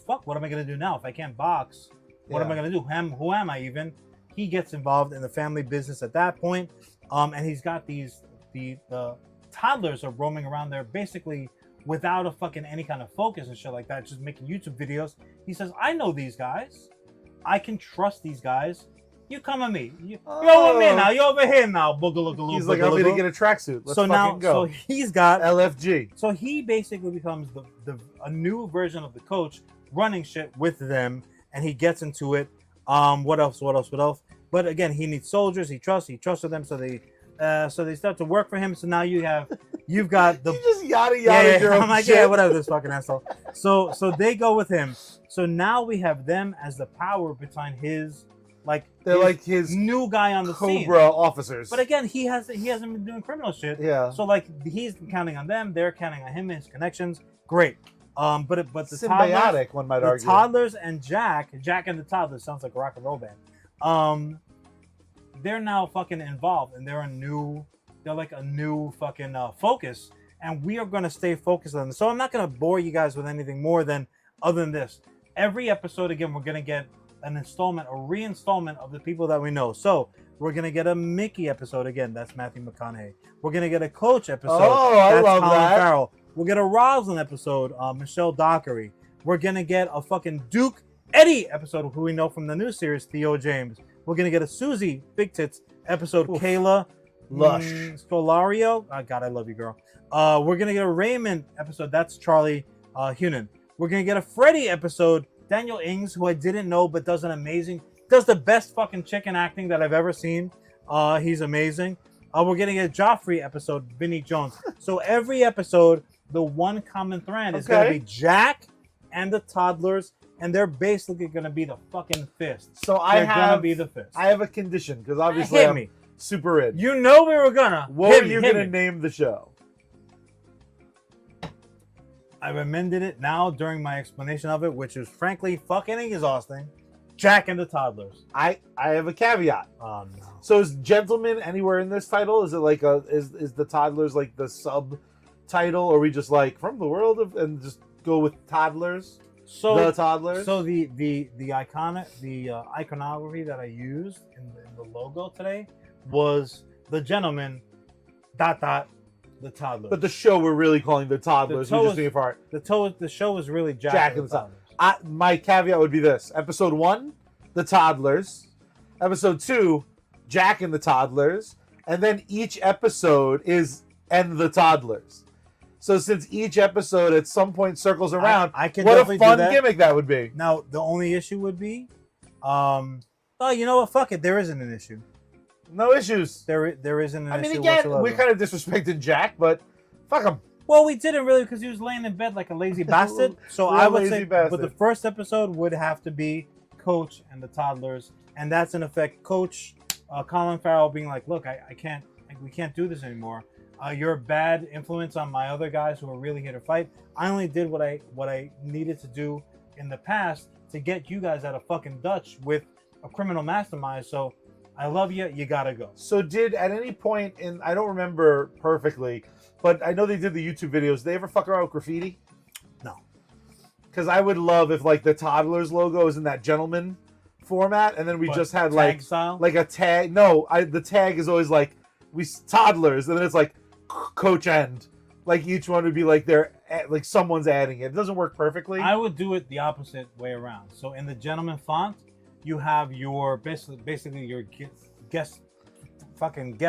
fuck, what am I gonna do now if I can't box? What am I gonna do? Who am I even? He gets involved in the family business at that point, and he's got the toddlers are roaming around there basically without a fucking any kind of focus and shit like that, just making YouTube videos. He says, I know these guys. I can trust these guys. You come with me. You're with me now. You're over here now. Boogaloo. He's like, I'm going to get a tracksuit. Let's fucking go. So he's got LFG. So he basically becomes a new version of the coach running shit with them, and he gets into it. What else? But again, he needs soldiers. He trusted them, so they start to work for him. So now you've got the you just yada your own I'm like, shit. yeah, whatever, this fucking asshole. So they go with him. So now we have them as the power behind his his new guy on the scene. Cobra officers. But again, he hasn't been doing criminal shit. Yeah. So like he's counting on them, they're counting on him and his connections. Great. But the symbiotic, toddlers, one might the argue. toddlers and Jack and the toddlers sounds like a rock and roll band. They're now fucking involved, and they're like a new fucking focus, and we are gonna stay focused on them. So I'm not gonna bore you guys with anything more than other than this. Every episode, again, we're gonna get an installment, a reinstallment of the people that we know. So we're gonna get a Mickey episode again. That's Matthew McConaughey. We're gonna get a Coach episode. Oh, I that's love Colin that. Farrell. We'll get a Rosalind episode. Michelle Dockery. We're gonna get a fucking Duke Eddie episode, who we know from the new series, Theo James. We're gonna get a Susie Big Tits episode. Oof. Kayla Lush Scolario. Oh, God, I love you, girl. We're gonna get a Raymond episode. That's Charlie Hunan. We're gonna get a Freddie episode. Daniel Ings, who I didn't know but does the best fucking chicken acting that I've ever seen. He's amazing. We're getting a Joffrey episode, Vinnie Jones. So every episode, the one common thread is gonna be Jack and the toddlers, and they're basically gonna be the fucking fist. So they're gonna be the fist. I have a condition because obviously I'm super in. You know we were gonna. What were you gonna name the show? I've amended it now during my explanation of it, which is frankly fucking exhausting. Jack and the Toddlers. I have a caveat. Oh no. So is Gentleman anywhere in this title? Is it like is the Toddlers like the subtitle, or are we just like from the world of and just go with Toddlers? So the Toddlers. So the iconography that I used in the logo today was the Gentleman ... the Toddlers. But the show we're really calling the Toddlers. We're just doing it for art. The show is really Jack and the Toddlers. My caveat would be this: Episode 1, the Toddlers. Episode 2, Jack and the Toddlers, and then each episode is and the Toddlers. So since each episode at some point circles around, what a fun gimmick that would be. Now the only issue would be, oh, you know what? Fuck it. There isn't an issue. No issues. There isn't an issue. I mean, again, whatsoever. we kind of disrespected Jack, but fuck him. Well, we didn't really because he was laying in bed like a lazy bastard. So I would say, bastard. But the first episode would have to be Coach and the Toddlers, and that's in effect Coach Colin Farrell being like, "Look, we can't do this anymore. You're a bad influence on my other guys who are really here to fight. I only did what I needed to do in the past to get you guys out of fucking Dutch with a criminal mastermind. So I love you. You gotta go." So did at any point I don't remember perfectly, but I know they did the YouTube videos. Did they ever fuck around with graffiti? No. Because I would love if like the Toddlers logo is in that Gentleman format, and then we just had tag style? like a tag. No, the tag is always like Toddlers, and then it's like Coach End. Like each one would be like like someone's adding it. It doesn't work perfectly. I would do it the opposite way around. So in the Gentleman font, you have your basically your guest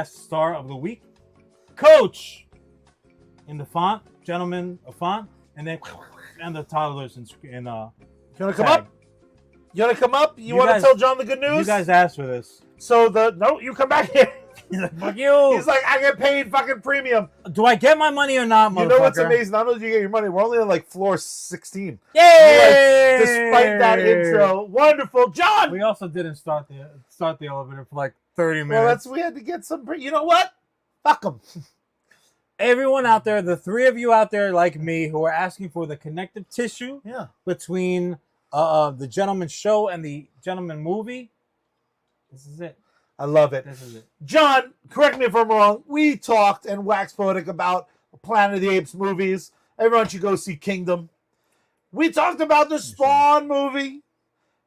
star of the week, Coach, in the font, gentleman of font, and then and the toddlers in You want to come up? You want to come up? You want to guys- tell John the good news? You guys asked for this. So no, you come back here. He's like, fuck you. He's like, I get paid fucking premium. Do I get my money or not, motherfucker? You know what's amazing? Not only do you get your money, we're only on like floor 16. Yay! Like, despite that intro, wonderful, John. We also didn't start the elevator for like 30 minutes. Well, we had to get some. You know what? Fuck them. Everyone out there, the three of you out there like me who are asking for the connective tissue between the Gentleman Show and the Gentleman Movie, this is it. I love it. This is it. John, correct me if I'm wrong. We talked and waxed poetic about Planet of the Apes movies. Everyone should go see Kingdom. We talked about the Spawn movie.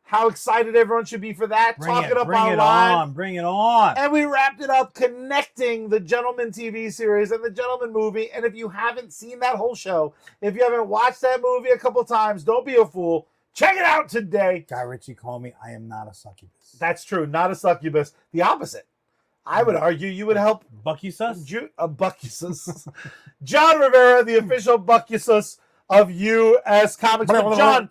How excited everyone should be for that. Bring it online. Bring it on. And we wrapped it up connecting the Gentleman TV series and the Gentleman movie. And if you haven't seen that whole show, if you haven't watched that movie a couple times, don't be a fool. Check it out today. Guy Ritchie called me, I am not a succubus. That's true. Not a succubus. The opposite. I would argue you would help. Buckusus? A Buckusus. John Rivera, the official Buckusus of USComics. John,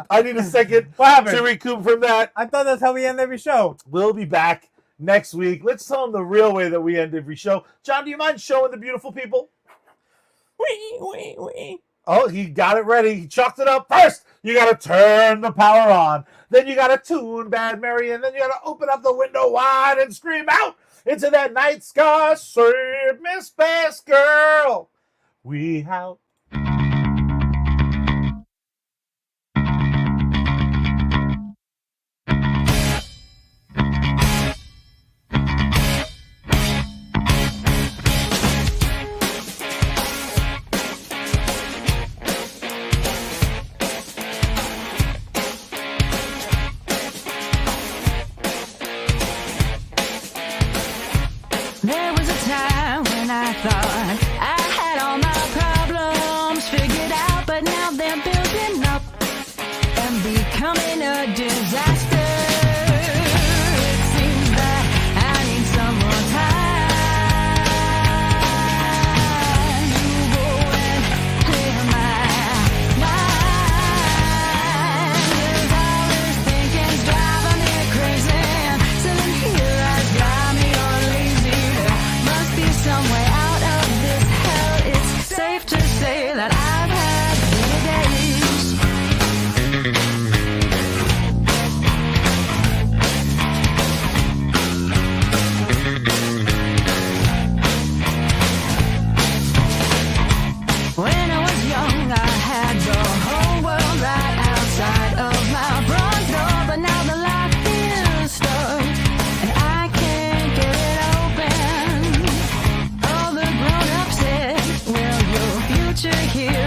I need a second to recoup from that. I thought that's how we end every show. We'll be back next week. Let's tell them the real way that we end every show. John, do you mind showing the beautiful people? Wee. Oh, he got it ready. He chucked it up. First, you got to turn the power on. Then you got to tune Bad Mary. And then you got to open up the window wide and scream out into that night sky. Save Miss Best Girl. We out. There was a time when I thought I had all my problems figured out, but now they're building up and becoming a disaster. It seems that I need some more time to go and clear my mind. 'Cause all this thinking's driving me crazy. Sitting here has got me all lazy. Must be some way out of this hell. It's safe to say that I've had better days. When I was young, I had the whole world right outside of my front door, but now the lock is stuck and I can't get it open. All the grown-ups said, well, your future here